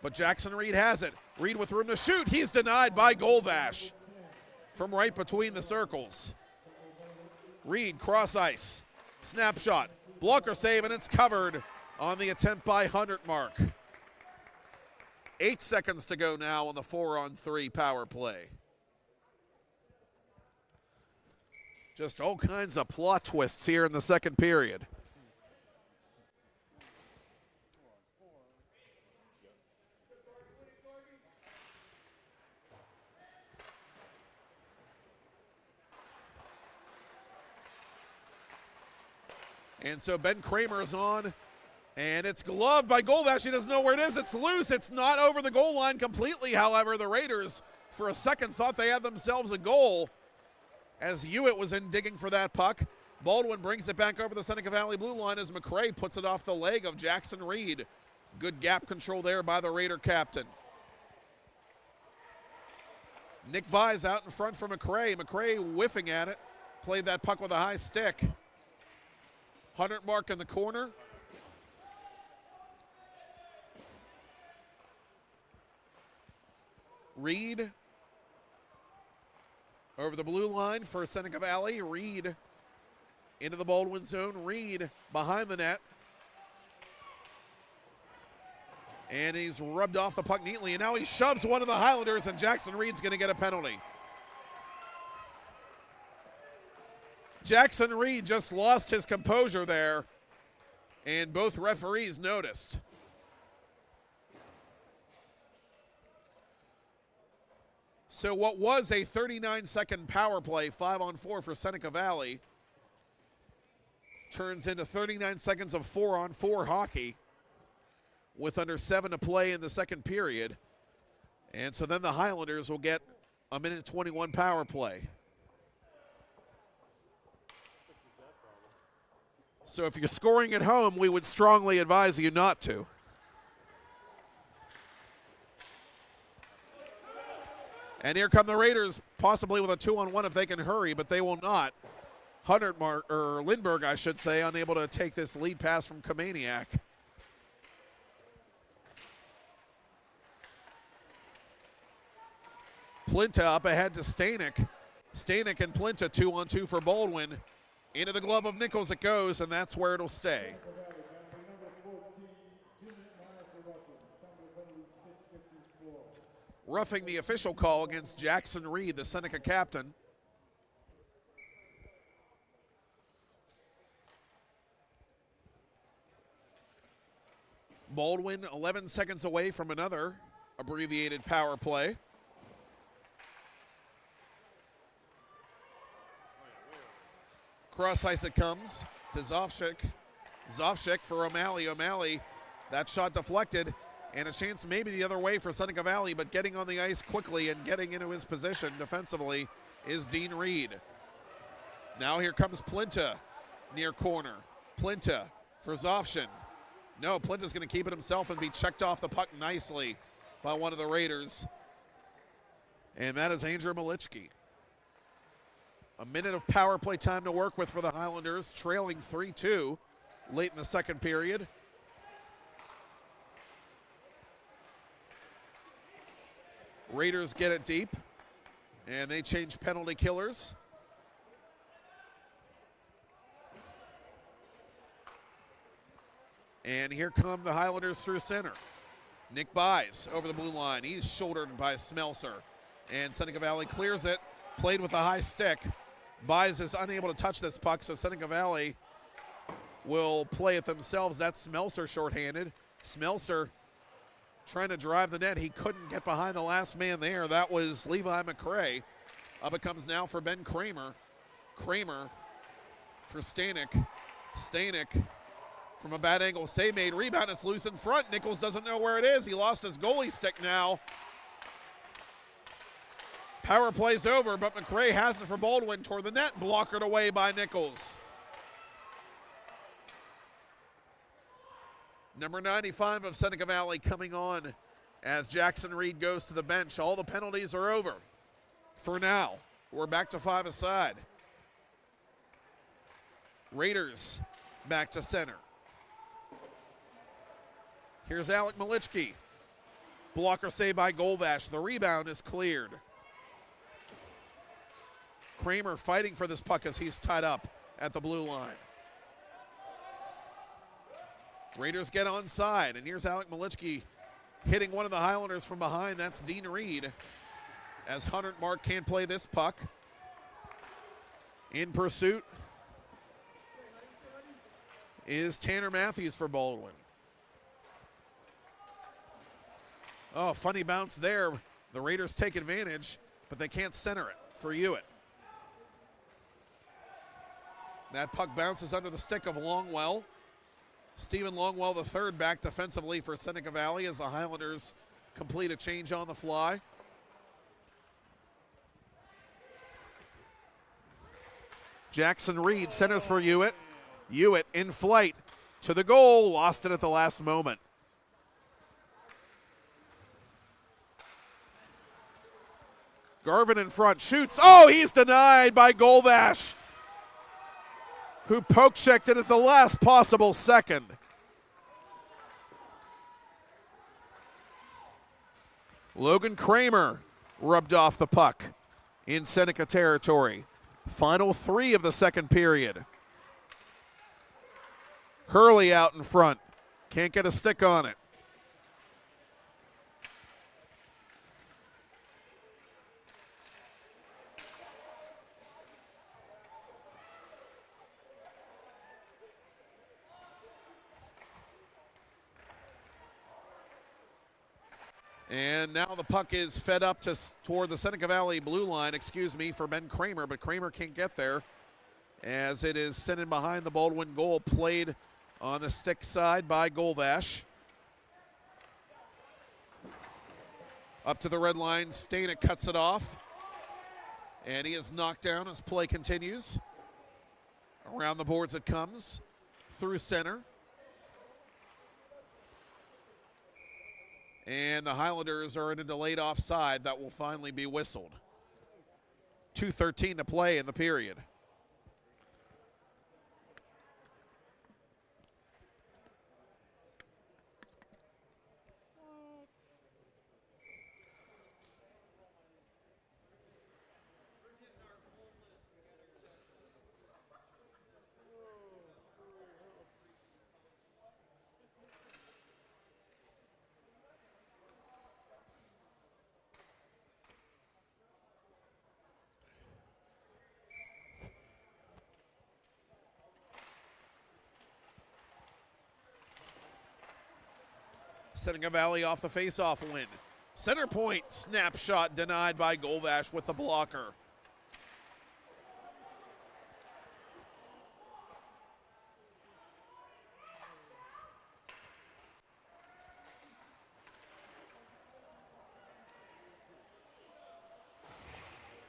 But Jackson Reed has it. Reed with room to shoot. He's denied by Golvash from right between the circles. Reed, cross ice. Snapshot. Blocker save, and it's covered on the attempt by 100 mark. 8 seconds to go now on the 4-on-3 power play. Just all kinds of plot twists here in the second period. And so Ben Kramer is on, and it's gloved by Golvash. He doesn't know where it is. It's loose. It's not over the goal line completely. However, the Raiders, for a second, thought they had themselves a goal as Hewitt was in digging for that puck. Baldwin brings it back over the Seneca Valley blue line as McRae puts it off the leg of Jackson Reed. Good gap control there by the Raider captain. Nick Buys out in front for McRae. McRae whiffing at it. Played that puck with a high stick. 100 mark in the corner. Reed over the blue line for Seneca Valley. Reed into the Baldwin zone. Reed behind the net. And he's rubbed off the puck neatly. And now he shoves one of the Highlanders, and Jackson Reed's going to get a penalty. Jackson Reed just lost his composure there, and both referees noticed. So what was a 39-second power play, 5-on-4 for Seneca Valley, turns into 39 seconds of 4-on-4 hockey with under 7 to play in the second period. And so then the Highlanders will get a minute 21 power play. So if you're scoring at home, we would strongly advise you not to. And here come the Raiders, possibly with a 2-on-1 if they can hurry, but they will not. Lindbergh, I should say, unable to take this lead pass from Kamaniak. Plinta up ahead to Stanek. Stanek and Plinta 2-on-2 for Baldwin. Into the glove of Nichols it goes, and that's where it'll stay. Roughing the official call against Jackson Reed, the Seneca captain. Baldwin 11 seconds away from another abbreviated power play. Cross ice it comes to Zofchik. Zofchik for O'Malley. O'Malley, that shot deflected, and a chance maybe the other way for Seneca Valley, but getting on the ice quickly and getting into his position defensively is Dean Reed. Now here comes Plinta near corner. Plinta for Zofshin. No, Plinta's going to keep it himself and be checked off the puck nicely by one of the Raiders. And that is Andrew Malichki. A minute of power play time to work with for the Highlanders, trailing 3-2 late in the second period. Raiders get it deep, and they change penalty killers. And here come the Highlanders through center. Nick Buys over the blue line. He's shouldered by Smelser. And Seneca Valley clears it. Played with a high stick. Buys is unable to touch this puck, so Seneca Valley will play it themselves. That's Smelser shorthanded. Smelser trying to drive the net. He couldn't get behind the last man there. That was Levi McCray. Up it comes now for Ben Kramer. Kramer for Stanek. Stanek from a bad angle. Save made. Rebound. It's loose in front. Nichols doesn't know where it is. He lost his goalie stick now. Power play's over, but McCray has it for Baldwin toward the net. Blockered away by Nichols. Number 95 of Seneca Valley coming on as Jackson Reed goes to the bench. All the penalties are over for now. We're back to 5-a-side. Raiders back to center. Here's Alec Malichki. Blocker saved by Golvash. The rebound is cleared. Kramer fighting for this puck as he's tied up at the blue line. Raiders get onside, and here's Alec Malichki hitting one of the Highlanders from behind. That's Dean Reed, as Hunter Mark can't play this puck. In pursuit is Tanner Matthews for Baldwin. Oh, funny bounce there. The Raiders take advantage, but they can't center it for Hewitt. That puck bounces under the stick of Longwell. Stephen Longwell III back defensively for Seneca Valley as the Highlanders complete a change on the fly. Jackson Reed centers for Hewitt. Hewitt in flight to the goal, lost it at the last moment. Garvin in front, shoots. Oh, he's denied by Golvash, who poke-checked it at the last possible second. Logan Kramer rubbed off the puck in Seneca territory. Final 3 of the second period. Hurley out in front. Can't get a stick on it. And now the puck is fed up toward the Seneca Valley blue line, for Ben Kramer, but Kramer can't get there as it is sent in behind the Baldwin goal, played on the stick side by Golvash. Up to the red line, Stanek cuts it off, and he is knocked down as play continues. Around the boards it comes, through center. And the Highlanders are in a delayed offside that will finally be whistled. 2:13 to play in the period. Seneca Valley off the face-off win. Center point snapshot denied by Golvash with the blocker.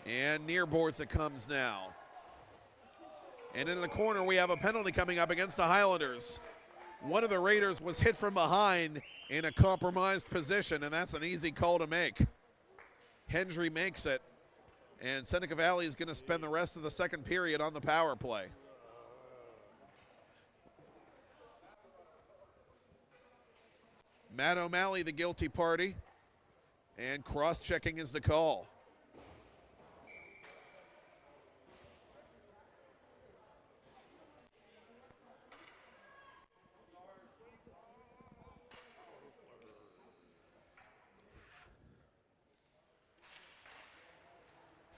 And near boards it comes now. And in the corner we have a penalty coming up against the Highlanders. One of the Raiders was hit from behind in a compromised position, and that's an easy call to make. Hendry makes it, and Seneca Valley is going to spend the rest of the second period on the power play. Matt O'Malley, the guilty party, and cross-checking is the call.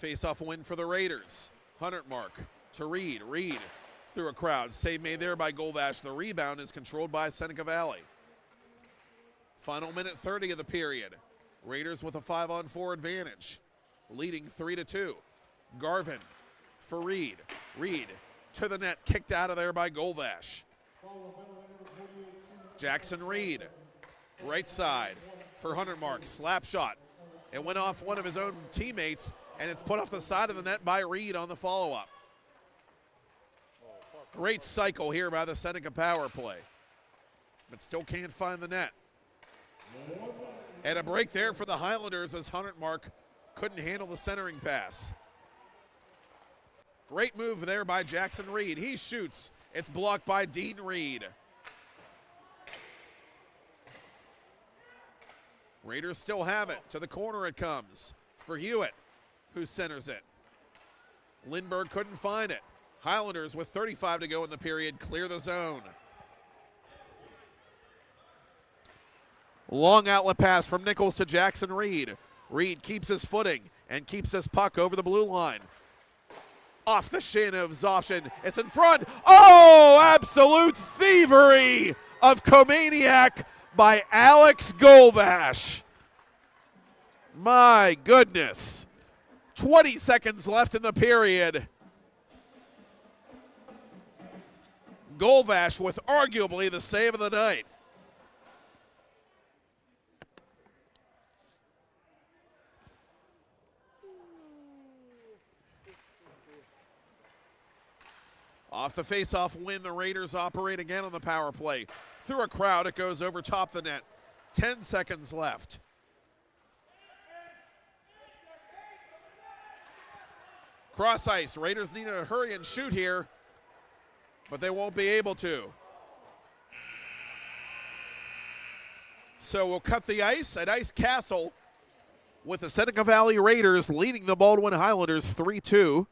Face-off win for the Raiders. Hunter mark to Reed. Reed through a crowd. Save made there by Golvash. The rebound is controlled by Seneca Valley. Final minute 30 of the period. Raiders with a 5-on-4 advantage, leading 3-2. Garvin for Reed. Reed to the net, kicked out of there by Golvash. Jackson Reed, right side for Hunter mark. Slap shot. It went off one of his own teammates, and it's put off the side of the net by Reed on the follow-up. Great cycle here by the Seneca power play, but still can't find the net. And a break there for the Highlanders as Hunter mark couldn't handle the centering pass. Great move there by Jackson Reed. He shoots. It's blocked by Dean Reed. Raiders still have it. To the corner it comes for Hewitt, who centers it. Lindbergh couldn't find it. Highlanders with 35 to go in the period clear the zone. Long outlet pass from Nichols to Jackson Reed. Reed keeps his footing and keeps this puck over the blue line. Off the shin of Zofshin. It's in front. Oh, absolute thievery of Komaniak by Alex Golvash. My goodness. 20 seconds left in the period. Golvash with arguably the save of the night. Off the face-off win, the Raiders operate again on the power play. Through a crowd, it goes over top the net. 10 seconds left. Cross ice, Raiders need to hurry and shoot here, but they won't be able to. So we'll cut the ice at Ice Castle with the Seneca Valley Raiders leading the Baldwin Highlanders 3-2.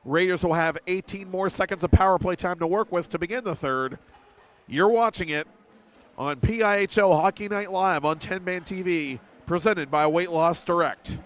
Raiders will have 18 more seconds of power play time to work with to begin the third. You're watching it on PIHL Hockey Night Live on 10-Man TV, presented by Weight Loss Direct.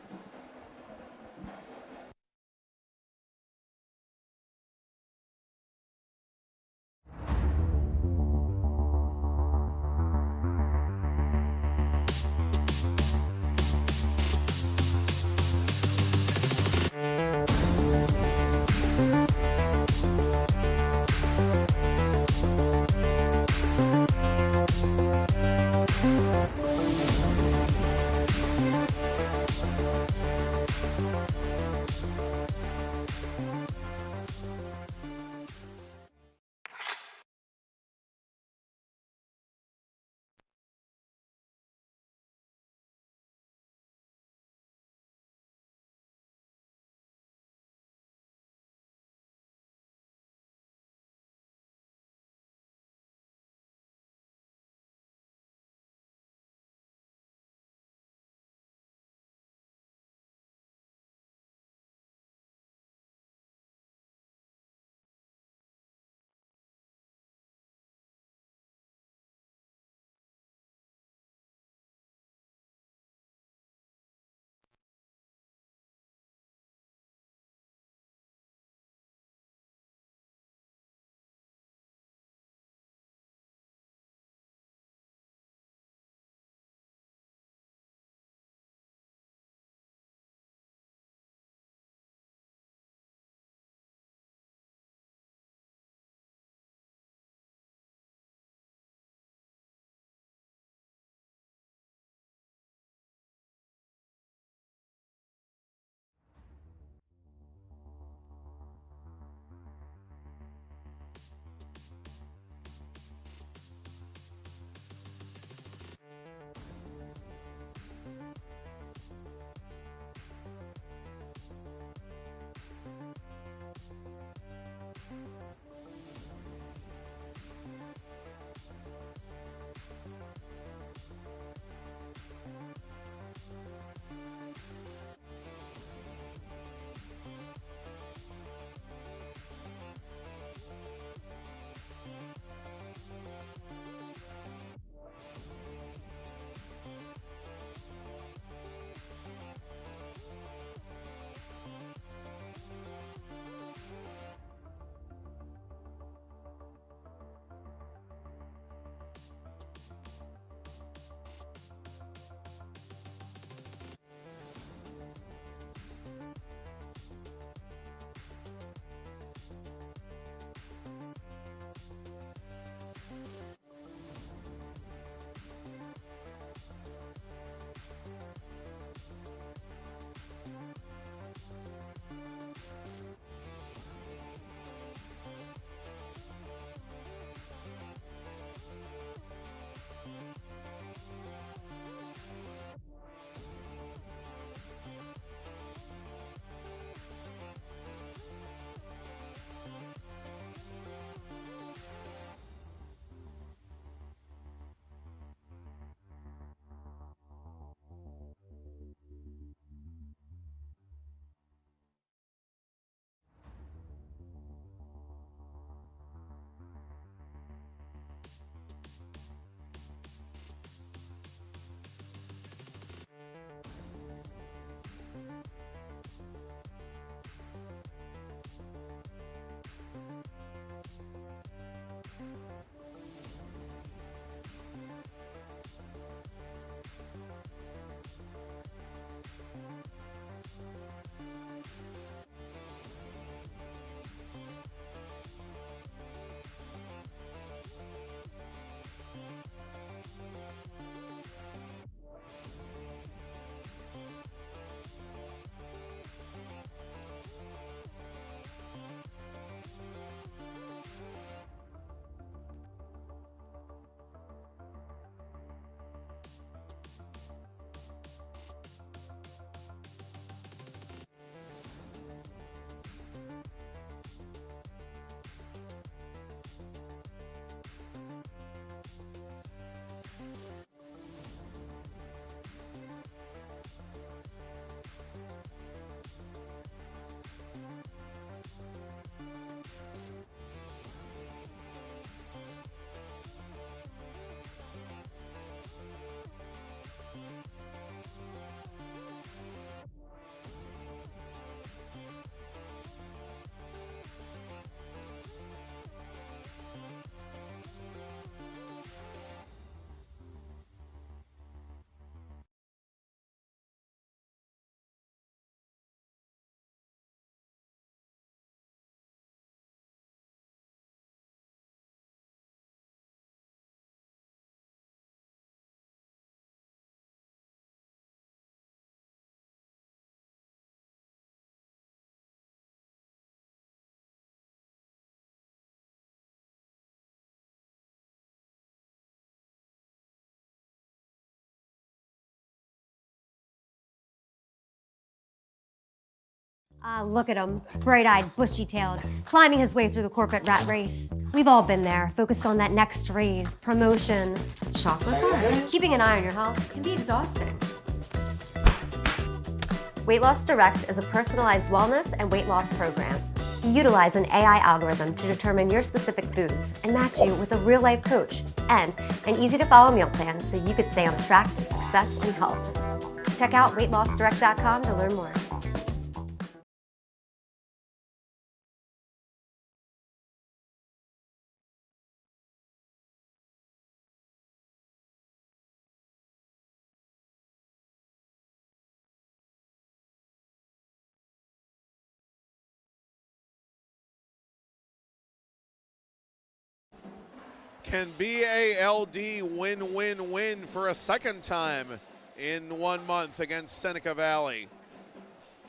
Ah, look at him, bright-eyed, bushy-tailed, climbing his way through the corporate rat race. We've all been there, focused on that next raise, promotion, chocolate bar. Keeping an eye on your health can be exhausting. Weight Loss Direct is a personalized wellness and weight loss program. You utilize an AI algorithm to determine your specific foods and match you with a real-life coach and an easy-to-follow meal plan so you could stay on track to success and health. Check out weightlossdirect.com to learn more. Can BALD win for a second time in 1 month against Seneca Valley?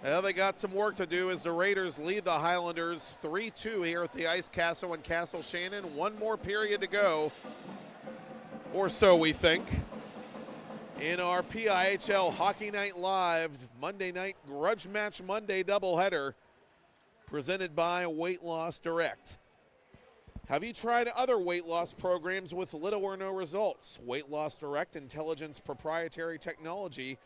Well, they got some work to do as the Raiders lead the Highlanders 3-2 here at the Ice Castle in Castle Shannon. One more period to go, or so we think, in our PIHL Hockey Night Live Monday night Grudge Match Monday doubleheader presented by Weight Loss Direct. Have you tried other weight loss programs with little or no results? Weight Loss Direct Intelligence proprietary technology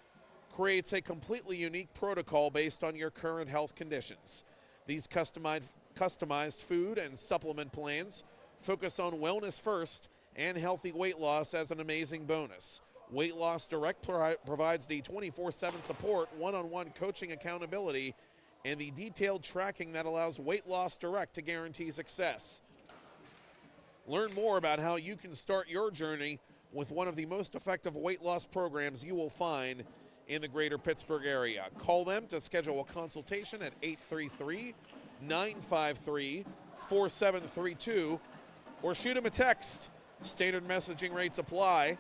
creates a completely unique protocol based on your current health conditions. These customized food and supplement plans focus on wellness first and healthy weight loss as an amazing bonus. Weight Loss Direct provides the 24/7 support, one-on-one coaching accountability, and the detailed tracking that allows Weight Loss Direct to guarantee success. Learn more about how you can start your journey with one of the most effective weight loss programs you will find in the greater Pittsburgh area. Call them to schedule a consultation at 833-953-4732 or shoot them a text. Standard messaging rates apply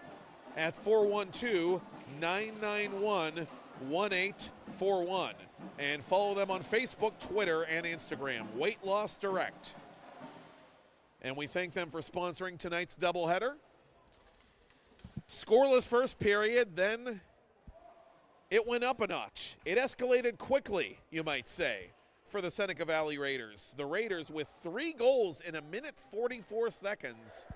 at 412-991-1841. And follow them on Facebook, Twitter, and Instagram. Weight Loss Direct. And we thank them for sponsoring tonight's doubleheader. Scoreless first period, then it went up a notch. It escalated quickly, you might say, for the Seneca Valley Raiders. The Raiders with 3 goals in 1:44 seconds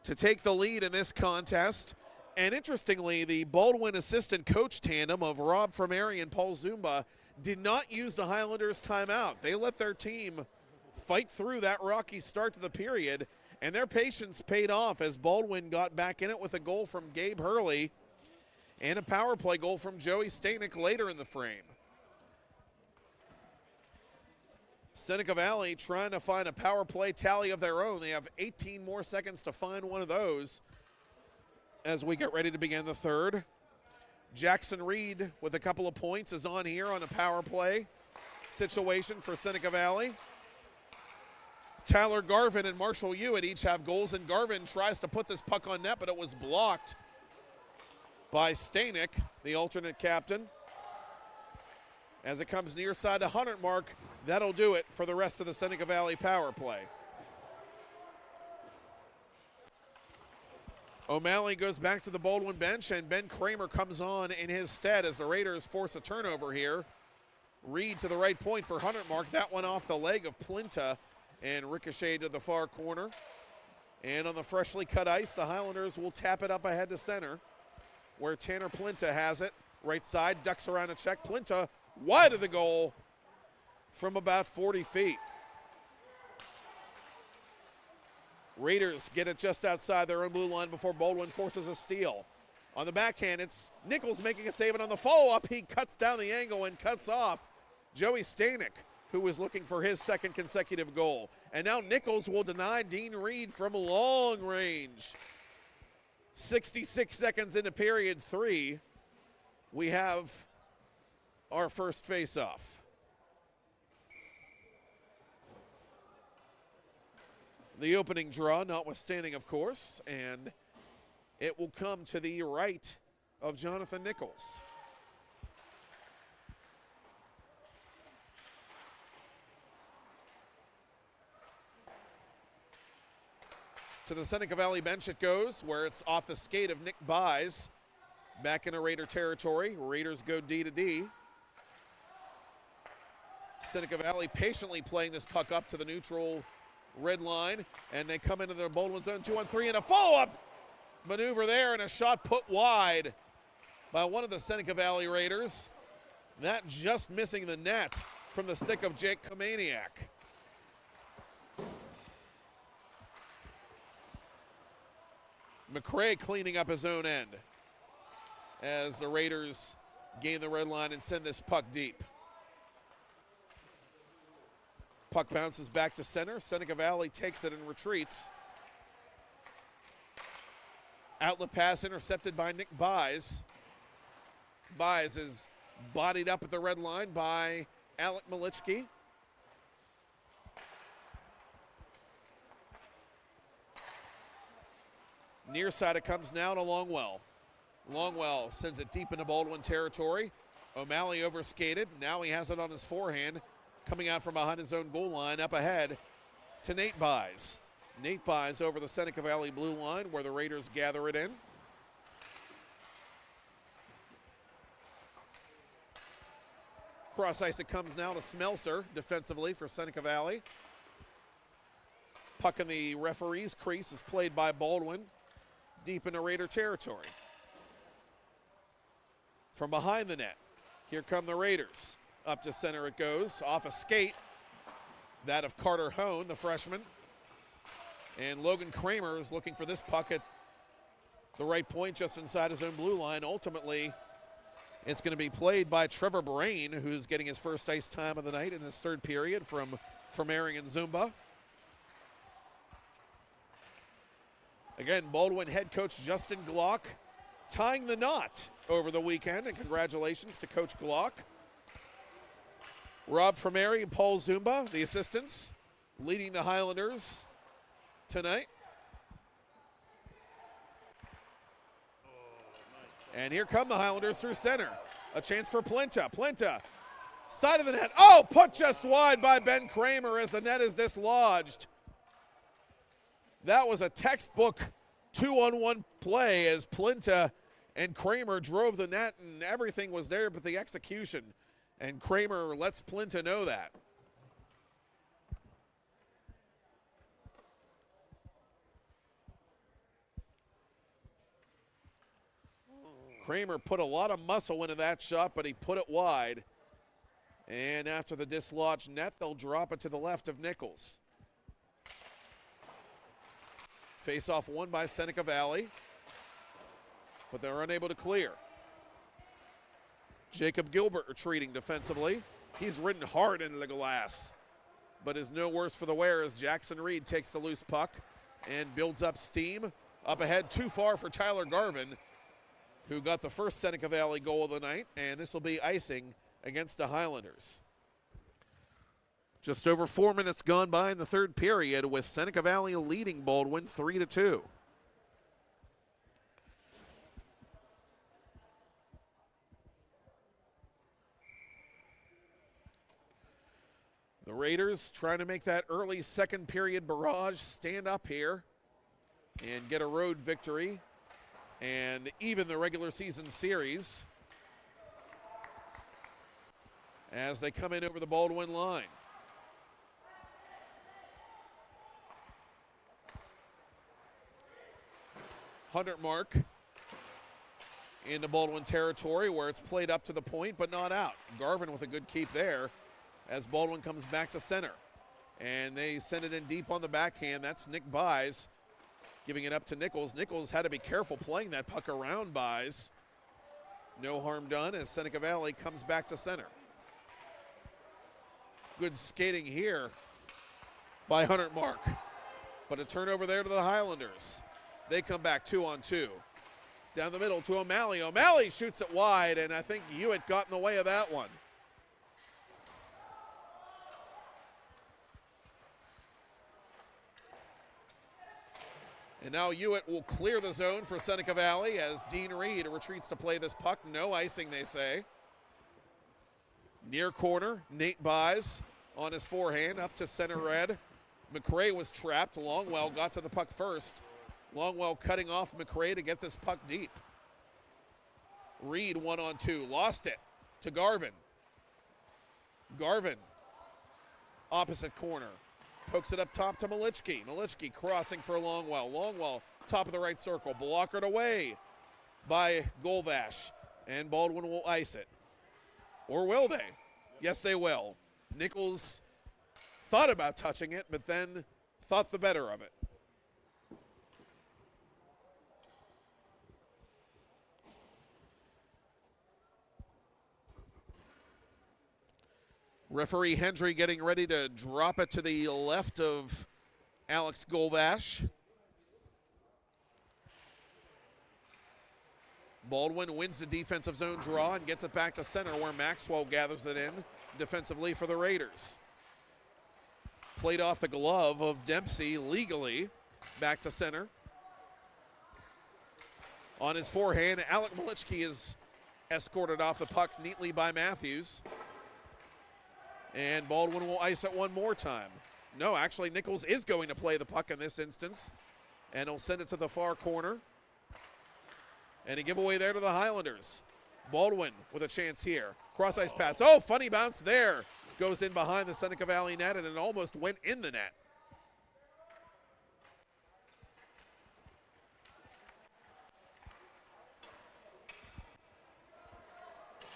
to take the lead in this contest. And interestingly, the Baldwin assistant coach tandem of Rob Framari and Paul Zumba did not use the Highlanders' timeout. They let their team fight through that rocky start to the period, and their patience paid off as Baldwin got back in it with a goal from Gabe Hurley and a power play goal from Joey Stanek later in the frame. Seneca Valley trying to find a power play tally of their own. They have 18 more seconds to find one of those as we get ready to begin the third. Jackson Reed with a couple of points is on here on a power play situation for Seneca Valley. Tyler Garvin and Marshall Hewitt each have goals, and Garvin tries to put this puck on net, but it was blocked by Stanek, the alternate captain. As it comes near side to 100 mark, that'll do it for the rest of the Seneca Valley power play. O'Malley goes back to the Baldwin bench, and Ben Kramer comes on in his stead as the Raiders force a turnover here. Reed to the right point for 100 mark. That one off the leg of Plinta and ricocheted to the far corner. And on the freshly cut ice, the Highlanders will tap it up ahead to center, where Tanner Plinta has it. Right side, ducks around a check. Plinta wide of the goal from about 40 feet. Raiders get it just outside their own blue line before Baldwin forces a steal. On the backhand, it's Nichols making a save, and on the follow-up, he cuts down the angle and cuts off Joey Stanek, who was looking for his second consecutive goal. And now Nichols will deny Dean Reed from long range. 66 seconds into period 3, we have our first face-off. The opening draw notwithstanding, of course, and it will come to the right of Jonathan Nichols. To the Seneca Valley bench it goes, where it's off the skate of Nick Buys. Back into Raider territory. Raiders go D to D. Seneca Valley patiently playing this puck up to the neutral red line, and they come into their Baldwin zone 2-on-3, and a follow-up maneuver there, and a shot put wide by one of the Seneca Valley Raiders. That just missing the net from the stick of Jake Komaniak. McRae cleaning up his own end as the Raiders gain the red line and send this puck deep. Puck bounces back to center. Seneca Valley takes it and retreats. Outlet pass intercepted by Nick Buys. Buys is bodied up at the red line by Alec Malichki. Near side it comes now to Longwell. Longwell sends it deep into Baldwin territory. O'Malley overskated. Now he has it on his forehand. Coming out from behind his own goal line, up ahead to Nate Buys. Nate Buys over the Seneca Valley blue line where the Raiders gather it in. Cross ice it comes now to Smelser defensively for Seneca Valley. Puck in the referee's crease is played by Baldwin deep into Raider territory. From behind the net, here come the Raiders. Up to center it goes, off a skate. That of Carter Hone, the freshman. And Logan Kramer is looking for this puck at the right point just inside his own blue line. Ultimately, it's going to be played by Trevor Brain, who's getting his first ice time of the night in this third period from Arian Zumba. Again, Baldwin head coach Justin Glock tying the knot over the weekend, and congratulations to Coach Glock. Rob Primeri and Paul Zumba, the assistants, leading the Highlanders tonight. And here come the Highlanders through center. A chance for Plinta. Plinta, side of the net. Oh, put just wide by Ben Kramer as the net is dislodged. That was a textbook 2-on-1 play as Plinta and Kramer drove the net, and everything was there but the execution. And Kramer lets Plinta know that. Kramer put a lot of muscle into that shot, but he put it wide. And after the dislodged net, they'll drop it to the left of Nichols. Face-off won by Seneca Valley, but they're unable to clear. Jacob Gilbert retreating defensively. He's ridden hard into the glass, but is no worse for the wear as Jackson Reed takes the loose puck and builds up steam. Up ahead, too far for Tyler Garvin, who got the first Seneca Valley goal of the night, and this will be icing against the Highlanders. Just over 4 minutes gone by in the third period, with Seneca Valley leading Baldwin 3-2. The Raiders trying to make that early second period barrage stand up here and get a road victory and even the regular season series as they come in over the Baldwin line. Hunter mark into Baldwin territory where it's played up to the point but not out. Garvin with a good keep there as Baldwin comes back to center. And they send it in deep on the backhand. That's Nick Buys giving it up to Nichols. Nichols had to be careful playing that puck around Buys. No harm done as Seneca Valley comes back to center. Good skating here by Hunter Mark. But a turnover there to the Highlanders. They come back 2-on-2. Down the middle to O'Malley. O'Malley shoots it wide, and I think Hewitt got in the way of that one. And now Hewitt will clear the zone for Seneca Valley as Dean Reed retreats to play this puck. No icing, they say. Near corner, Nate Buys on his forehand up to center red. McRae was trapped. Longwell got to the puck first. Longwell cutting off McRae to get this puck deep. Reed 1-on-2, lost it to Garvin. Garvin opposite corner. Pokes it up top to Malichki. Malichki crossing for Longwell. Longwell, top of the right circle. Blockered away by Golvash. And Baldwin will ice it. Or will they? Yes, they will. Nichols thought about touching it, but then thought the better of it. Referee Hendry getting ready to drop it to the left of Alex Golvash. Baldwin wins the defensive zone draw and gets it back to center where Maxwell gathers it in defensively for the Raiders. Played off the glove of Dempsey legally, back to center. On his forehand, Alec Malichki is escorted off the puck neatly by Matthews. And Baldwin will ice it one more time. No, actually, Nichols is going to play the puck in this instance. And he'll send it to the far corner. And a giveaway there to the Highlanders. Baldwin with a chance here. Cross ice pass. Oh, funny bounce there. Goes in behind the Seneca Valley net, and it almost went in the net.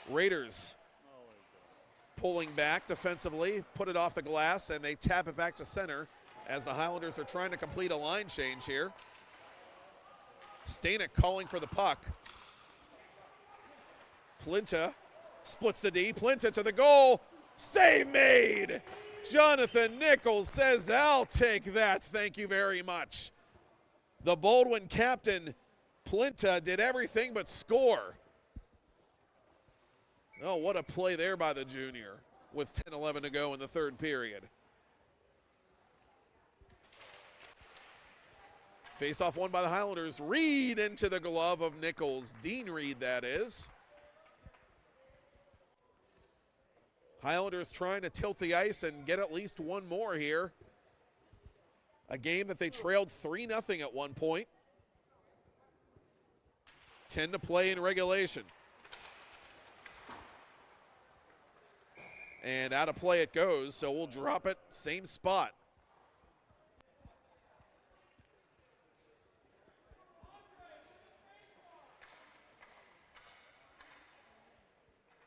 Raiders pulling back defensively, put it off the glass, and they tap it back to center as the Highlanders are trying to complete a line change here. Stanek calling for the puck. Plinta splits the D. Plinta to the goal. Save made. Jonathan Nichols says, I'll take that. Thank you very much. The Baldwin captain, Plinta, did everything but score. Oh, what a play there by the junior with 10-11 to go in the third period. Face-off won by the Highlanders. Reed into the glove of Nichols. Dean Reed, that is. Highlanders trying to tilt the ice and get at least one more here. A game that they trailed 3-0 at one point. 10 to play in regulation. And out of play it goes, so we'll drop it, same spot.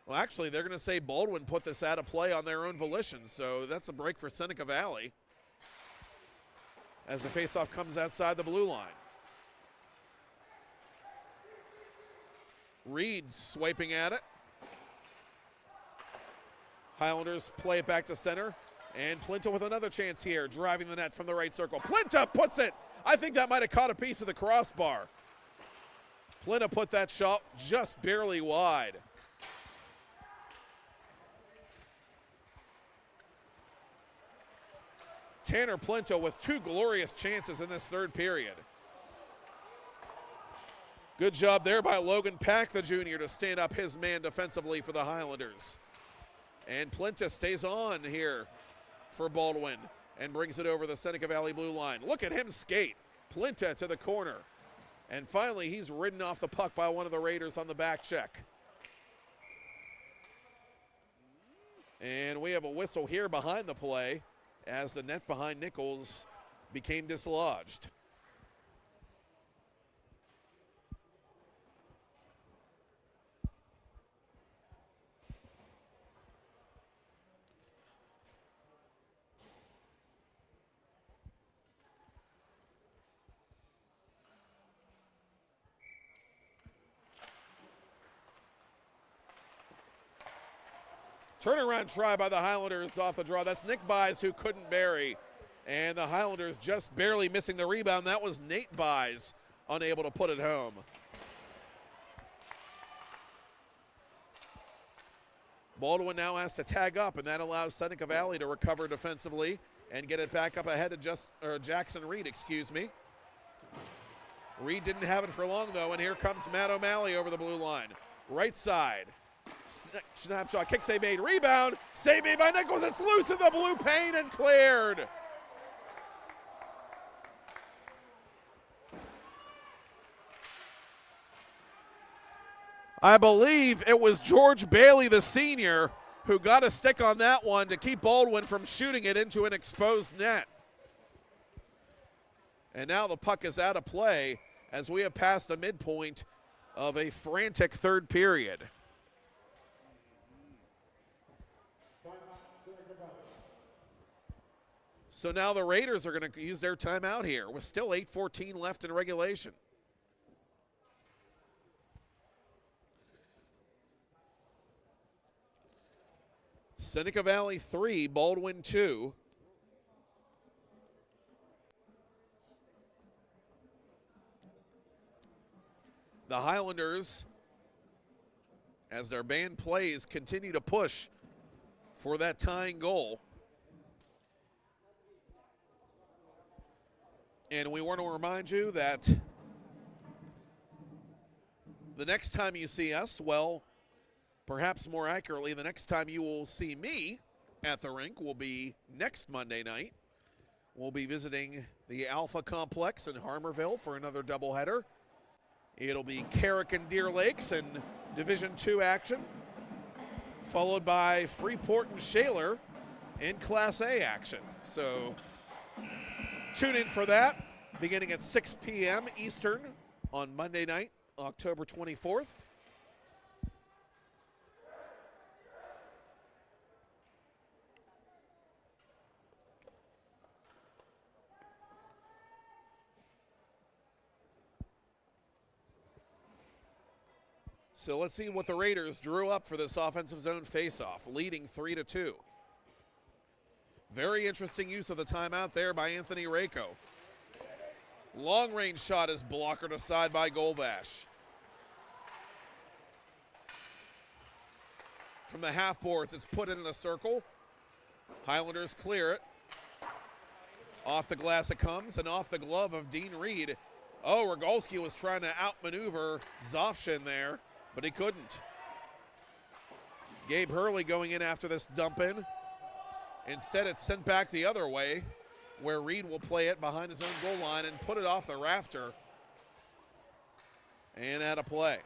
Well, actually, they're going to say Baldwin put this out of play on their own volition, so that's a break for Seneca Valley as the faceoff comes outside the blue line. Reed swiping at it. Highlanders play it back to center, and Plinta with another chance here, driving the net from the right circle. Plinta puts it. I think that might have caught a piece of the crossbar. Plinta put that shot just barely wide. Tanner Plinta with two glorious chances in this third period. Good job there by Logan Pack, the junior, to stand up his man defensively for the Highlanders. And Plinta stays on here for Baldwin and brings it over the Seneca Valley blue line. Look at him skate. Plinta to the corner. And finally, he's ridden off the puck by one of the Raiders on the back check. And we have a whistle here behind the play as the net behind Nichols became dislodged. Turnaround try by the Highlanders off the draw. That's Nick Buys who couldn't bury. And the Highlanders just barely missing the rebound. That was Nate Buys unable to put it home. Baldwin now has to tag up, and that allows Seneca Valley to recover defensively and get it back up ahead of Jackson Reed, excuse me. Reed didn't have it for long, though, and here comes Matt O'Malley over the blue line. Right side. Snapshot, kick save made, rebound, save made by Nichols. It's loose in the blue paint and cleared. I believe it was George Bailey, the senior, who got a stick on that one to keep Baldwin from shooting it into an exposed net. And now the puck is out of play as we have passed the midpoint of a frantic third period. So now the Raiders are going to use their timeout here with still 8:14 left in regulation. Seneca Valley 3, Baldwin 2. The Highlanders, as their band plays, continue to push for that tying goal. And we want to remind you that the next time you see us, well, perhaps more accurately, the next time you will see me at the rink will be next Monday night. We'll be visiting the Alpha Complex in Harmerville for another doubleheader. It'll be Carrick and Deer Lakes in Division II action, followed by Freeport and Shaler in Class A action. So tune in for that, beginning at 6 p.m. Eastern on Monday night, October 24th. So let's see what the Raiders drew up for this offensive zone faceoff, leading 3-2. Very interesting use of the timeout there by Anthony Rako. Long range shot is blockered aside by Golvash. From the half boards, it's put in the circle. Highlanders clear it. Off the glass it comes, and off the glove of Dean Reed. Oh, Rogalski was trying to outmaneuver Zofshin there, but he couldn't. Gabe Hurley going in after this dump in. Instead, it's sent back the other way, where Reed will play it behind his own goal line and put it off the rafter and out of play.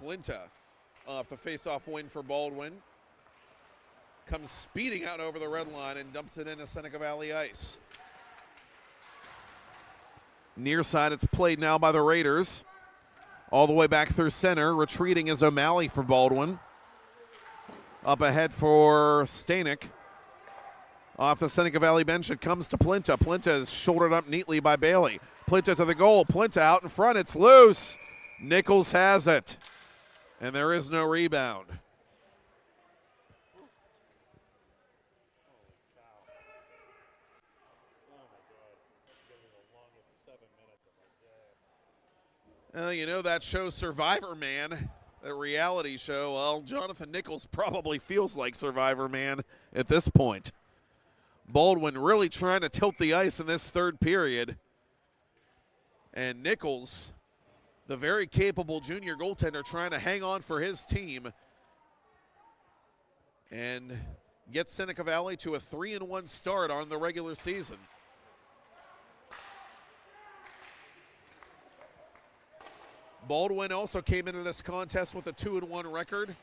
Plinta off the face-off win for Baldwin. Comes speeding out over the red line and dumps it into Seneca Valley ice. Near side, it's played now by the Raiders. All the way back through center. Retreating is O'Malley for Baldwin. Up ahead for Stanek. Off the Seneca Valley bench, it comes to Plinta. Plinta is shouldered up neatly by Bailey. Plinta to the goal. Plinta out in front. It's loose. Nichols has it. And there is no rebound. You know that show Survivor Man, that reality show. Well, Jonathan Nichols probably feels like Survivor Man at this point. Baldwin really trying to tilt the ice in this third period. And Nichols, the very capable junior goaltender, trying to hang on for his team and get Seneca Valley to a 3-1 start on the regular season. Baldwin also came into this contest with a 2-1 record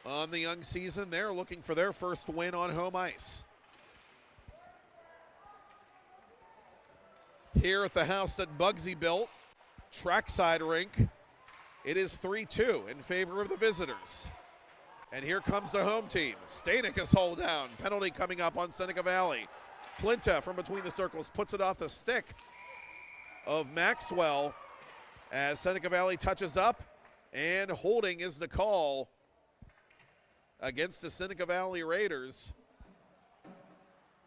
on the young season. They're looking for their first win on home ice. Here at the house that Bugsy built, trackside rink, it is 3-2 in favor of the visitors. And here comes the home team. Stanek is hauled down. Penalty coming up on Seneca Valley. Plinta from between the circles puts it off the stick of Maxwell as Seneca Valley touches up, and holding is the call against the Seneca Valley Raiders,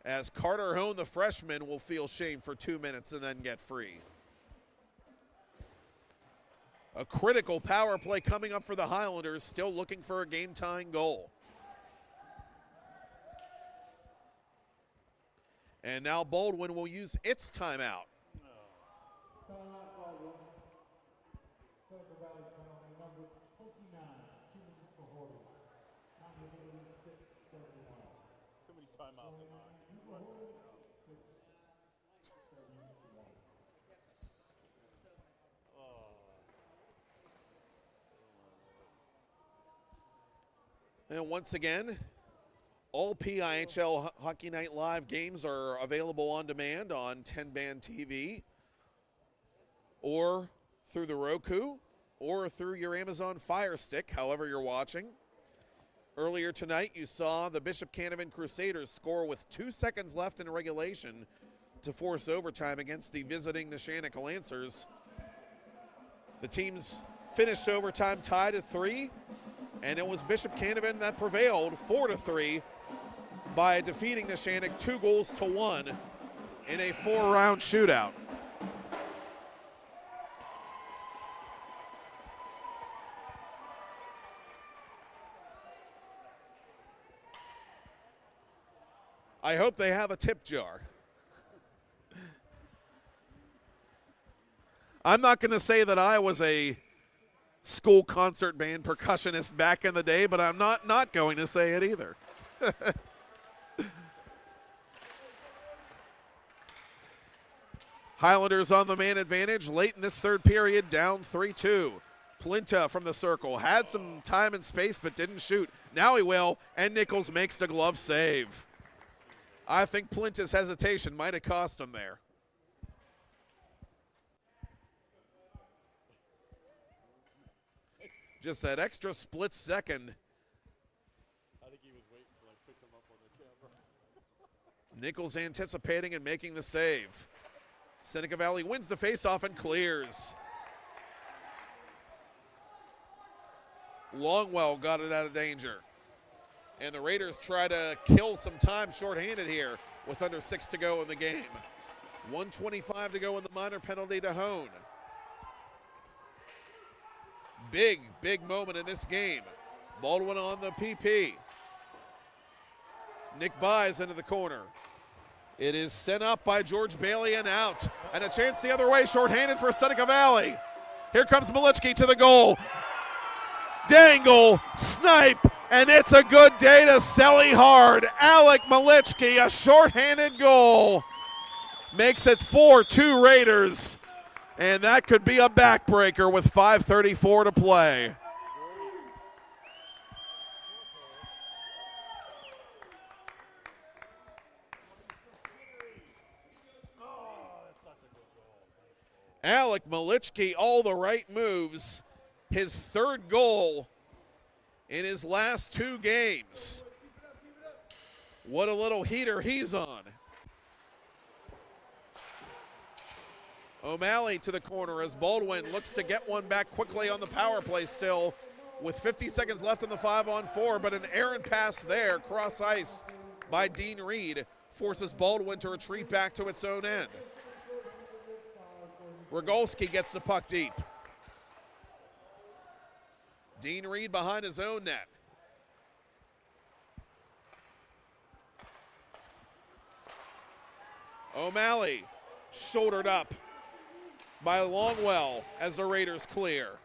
as Carter Hone, the freshman, will feel shame for 2 minutes and then get free. A critical power play coming up for the Highlanders, still looking for a game-tying goal. And now Baldwin will use its timeout. Timeout Baldwin. Seneca Valley penalty number 29. 2 minutes for holding. 9:86:31. Too many timeouts in mine. 6:71. And once again, all PIHL Hockey Night Live games are available on demand on 10-band TV or through the Roku or through your Amazon Fire Stick, however you're watching. Earlier tonight, you saw the Bishop Canevin Crusaders score with 2 seconds left in regulation to force overtime against the visiting Neshannock Lancers. The teams finished overtime tied at 3, and it was Bishop Canevin that prevailed 4-3 by defeating Neshannock 2-1 in a 4-round shootout. I hope they have a tip jar. I'm not going to say that I was a school concert band percussionist back in the day, but I'm not going to say it either. Highlanders on the man advantage late in this third period, down 3-2. Plinta from the circle had some time and space but didn't shoot. Now he will, and Nichols makes the glove save. I think Plinta's hesitation might have cost him there. Just that extra split second. I think he was waiting to like pick him up on the camera. Nichols anticipating and making the save. Seneca Valley wins the faceoff and clears. Longwell got it out of danger. And the Raiders try to kill some time shorthanded here with under 6 to go in the game. 1:25 to go in the minor penalty to Hone. Big moment in this game. Baldwin on the PP. Nick buys into the corner. It is sent up by George Bailey and out. And a chance the other way, shorthanded for Seneca Valley. Here comes Malichki to the goal. Dangle, snipe, and it's a good day to Selly hard. Alec Malichki, a shorthanded goal. Makes it 4-2 Raiders. And that could be a backbreaker with 5:34 to play. Alec Malichki, all the right moves. His third goal in his last 2 games. What a little heater he's on. O'Malley to the corner as Baldwin looks to get one back quickly on the power play still with 50 seconds left in the 5-on-4, but an errant pass there, cross ice by Dean Reed, forces Baldwin to retreat back to its own end. Rogolski gets the puck deep. Dean Reed behind his own net. O'Malley shouldered up by Longwell as the Raiders clear.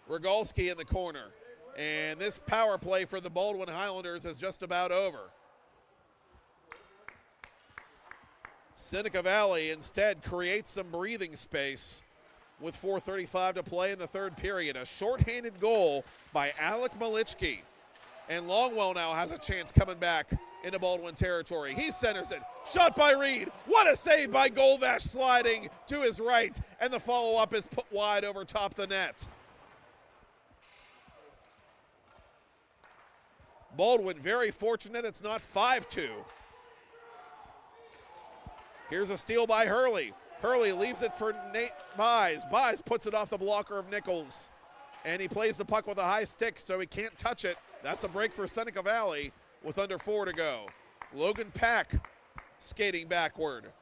Rogolski in the corner. And this power play for the Baldwin Highlanders is just about over. Seneca Valley instead creates some breathing space with 4:35 to play in the third period. A shorthanded goal by Alec Malichki. And Longwell now has a chance coming back into Baldwin territory. He centers it. Shot by Reed. What a save by Golvash, sliding to his right. And the follow-up is put wide over top the net. Baldwin very fortunate it's not 5-2. Here's a steal by Hurley. Hurley leaves it for Nate Buys. Buys puts it off the blocker of Nichols. And he plays the puck with a high stick, so he can't touch it. That's a break for Seneca Valley with under 4 to go. Logan Pack skating backward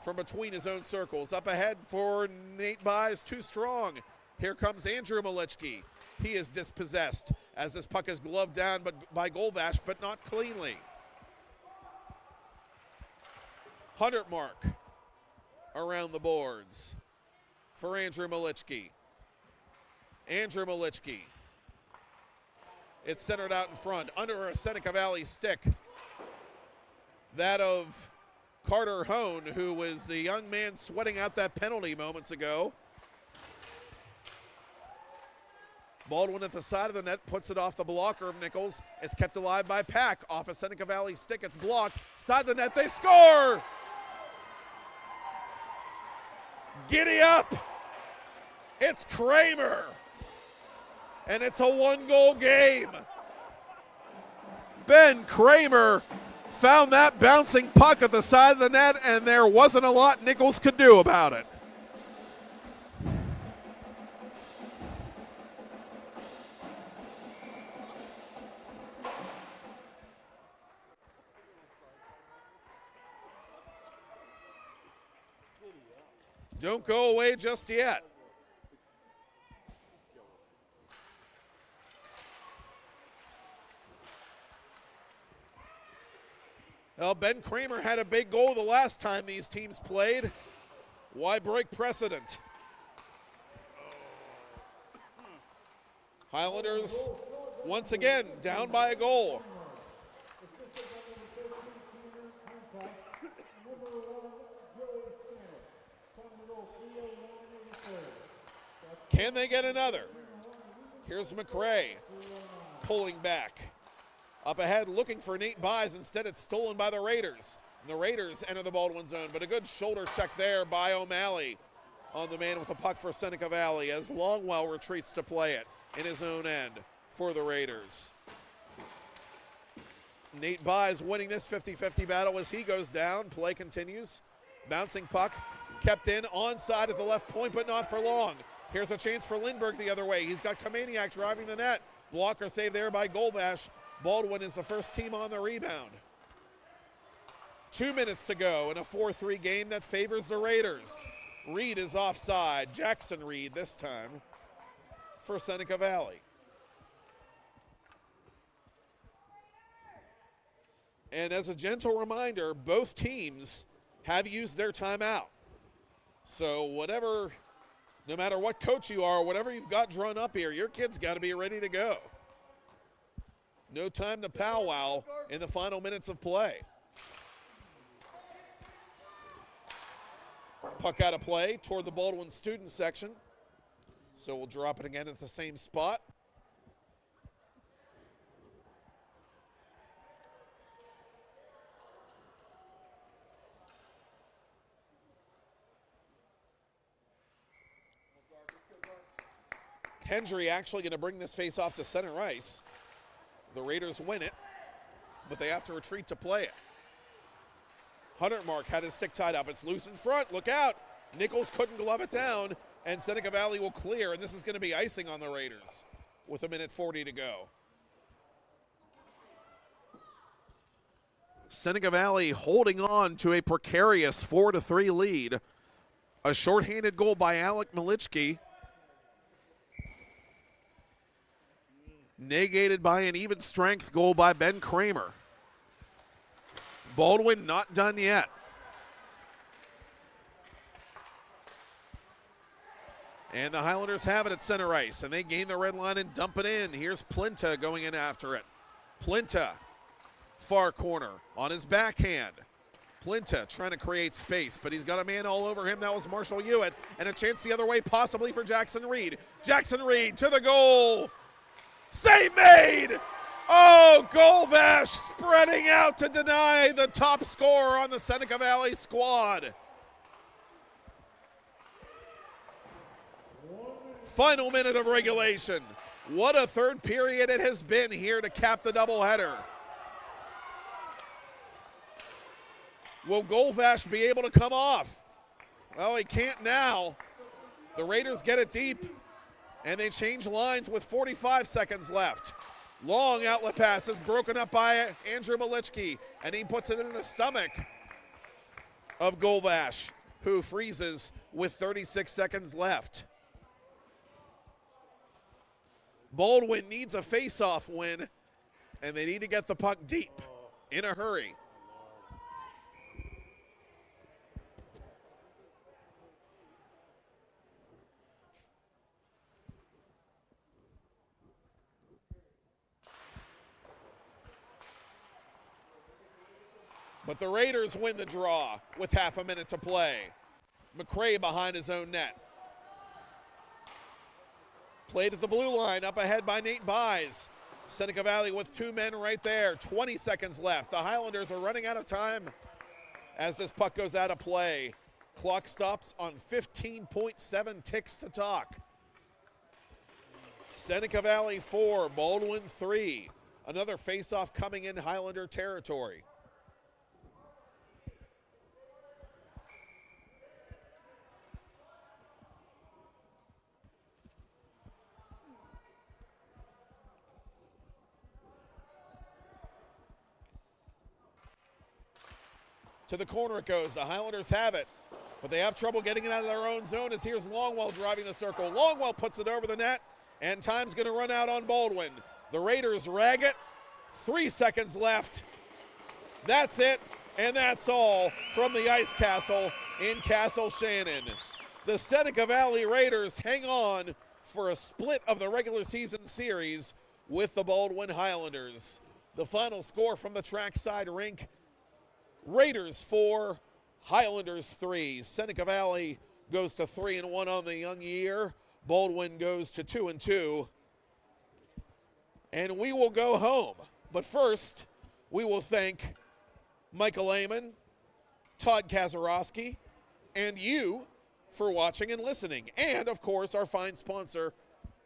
from between his own circles. Up ahead for Nate Buys, too strong. Here comes Andrew Malichki. He is dispossessed. as this puck is gloved down by Golvash, but not cleanly. 100 mark around the boards for Andrew Malichki. Andrew Malichki. It's centered out in front under a Seneca Valley stick. That of Carter Hone, who was the young man sweating out that penalty moments ago. Baldwin at the side of the net puts it off the blocker of Nichols. It's kept alive by Pack. Off a Seneca Valley stick, it's blocked. Side the net, they score! Giddy up! It's Kramer! And it's a one-goal game. Ben Kramer found that bouncing puck at the side of the net, and there wasn't a lot Nichols could do about it. Don't go away just yet. Well, Ben Kramer had a big goal the last time these teams played. Why break precedent? Highlanders, once again, down by a goal. Can they get another? Here's McRae pulling back. Up ahead, looking for Nate Buys. Instead, it's stolen by the Raiders. And the Raiders enter the Baldwin zone, but a good shoulder check there by O'Malley on the man with the puck for Seneca Valley as Longwell retreats to play it in his own end for the Raiders. Nate Buys winning this 50-50 battle as he goes down. Play continues. Bouncing puck, kept in, onside at the left point, but not for long. Here's a chance for Lindbergh the other way. He's got Kamaniak driving the net. Blocker save there by Golvash. Baldwin is the first team on the rebound. 2 minutes to go in a 4-3 game that favors the Raiders. Reed is offside. Jackson Reed this time for Seneca Valley. And as a gentle reminder, both teams have used their timeout. So no matter what coach you are, whatever you've got drawn up here, your kid's got to be ready to go. No time to powwow in the final minutes of play. Puck out of play toward the Baldwin student section. So we'll drop it again at the same spot. Hendry actually going to bring this face off to center ice. The Raiders win it, but they have to retreat to play it. 100 mark had his stick tied up. It's loose in front. Look out. Nichols couldn't glove it down, and Seneca Valley will clear, and this is going to be icing on the Raiders with 1:40 to go. Seneca Valley holding on to a precarious 4-3 lead. A shorthanded goal by Alec Malichki, negated by an even strength goal by Ben Kramer. Baldwin not done yet. And the Highlanders have it at center ice, and they gain the red line and dump it in. Here's Plinta going in after it. Plinta, far corner on his backhand. Plinta trying to create space, but he's got a man all over him. That was Marshall Hewitt, and a chance the other way possibly for Jackson Reed. Jackson Reed to the goal. Save made! Oh, Golvash spreading out to deny the top scorer on the Seneca Valley squad. Final minute of regulation. What a third period it has been here to cap the doubleheader. Will Golvash be able to come off? Well, he can't now. The Raiders get it deep, and they change lines with 45 seconds left. Long outlet pass is broken up by Andrew Malichki, and he puts it in the stomach of Golvash, who freezes with 36 seconds left. Baldwin needs a face-off win, and they need to get the puck deep in a hurry. But the Raiders win the draw with half a minute to play. McCray behind his own net. Played at the blue line, up ahead by Nate Buys. Seneca Valley with 2 men right there. 20 seconds left. The Highlanders are running out of time as this puck goes out of play. Clock stops on 15.7 ticks to talk. Seneca Valley 4, Baldwin 3. Another face-off coming in Highlander territory. To the corner it goes. The Highlanders have it, but they have trouble getting it out of their own zone as here's Longwell driving the circle. Longwell puts it over the net, and time's going to run out on Baldwin. The Raiders rag it. 3 seconds left. That's it, and that's all from the Ice Castle in Castle Shannon. The Seneca Valley Raiders hang on for a split of the regular season series with the Baldwin Highlanders. The final score from the trackside rink: Raiders 4, Highlanders 3. Seneca Valley goes to 3-1 on the young year. Baldwin goes to 2-2. And we will go home. But first, we will thank Michael Amon, Todd Kazarowski, and you for watching and listening. And, of course, our fine sponsor,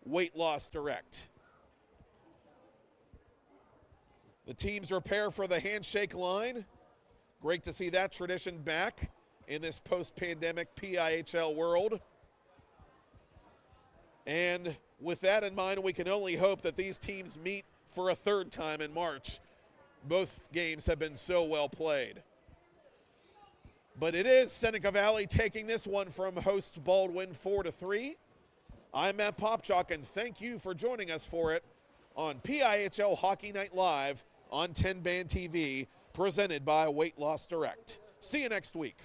Weight Loss Direct. The teams prepare for the handshake line. Great to see that tradition back in this post-pandemic PIHL world. And with that in mind, we can only hope that these teams meet for a third time in March. Both games have been so well played. But it is Seneca Valley taking this one from host Baldwin 4-3. I'm Matt Popchock, and thank you for joining us for it on PIHL Hockey Night Live on 10 Band TV, presented by Weight Loss Direct. See you next week.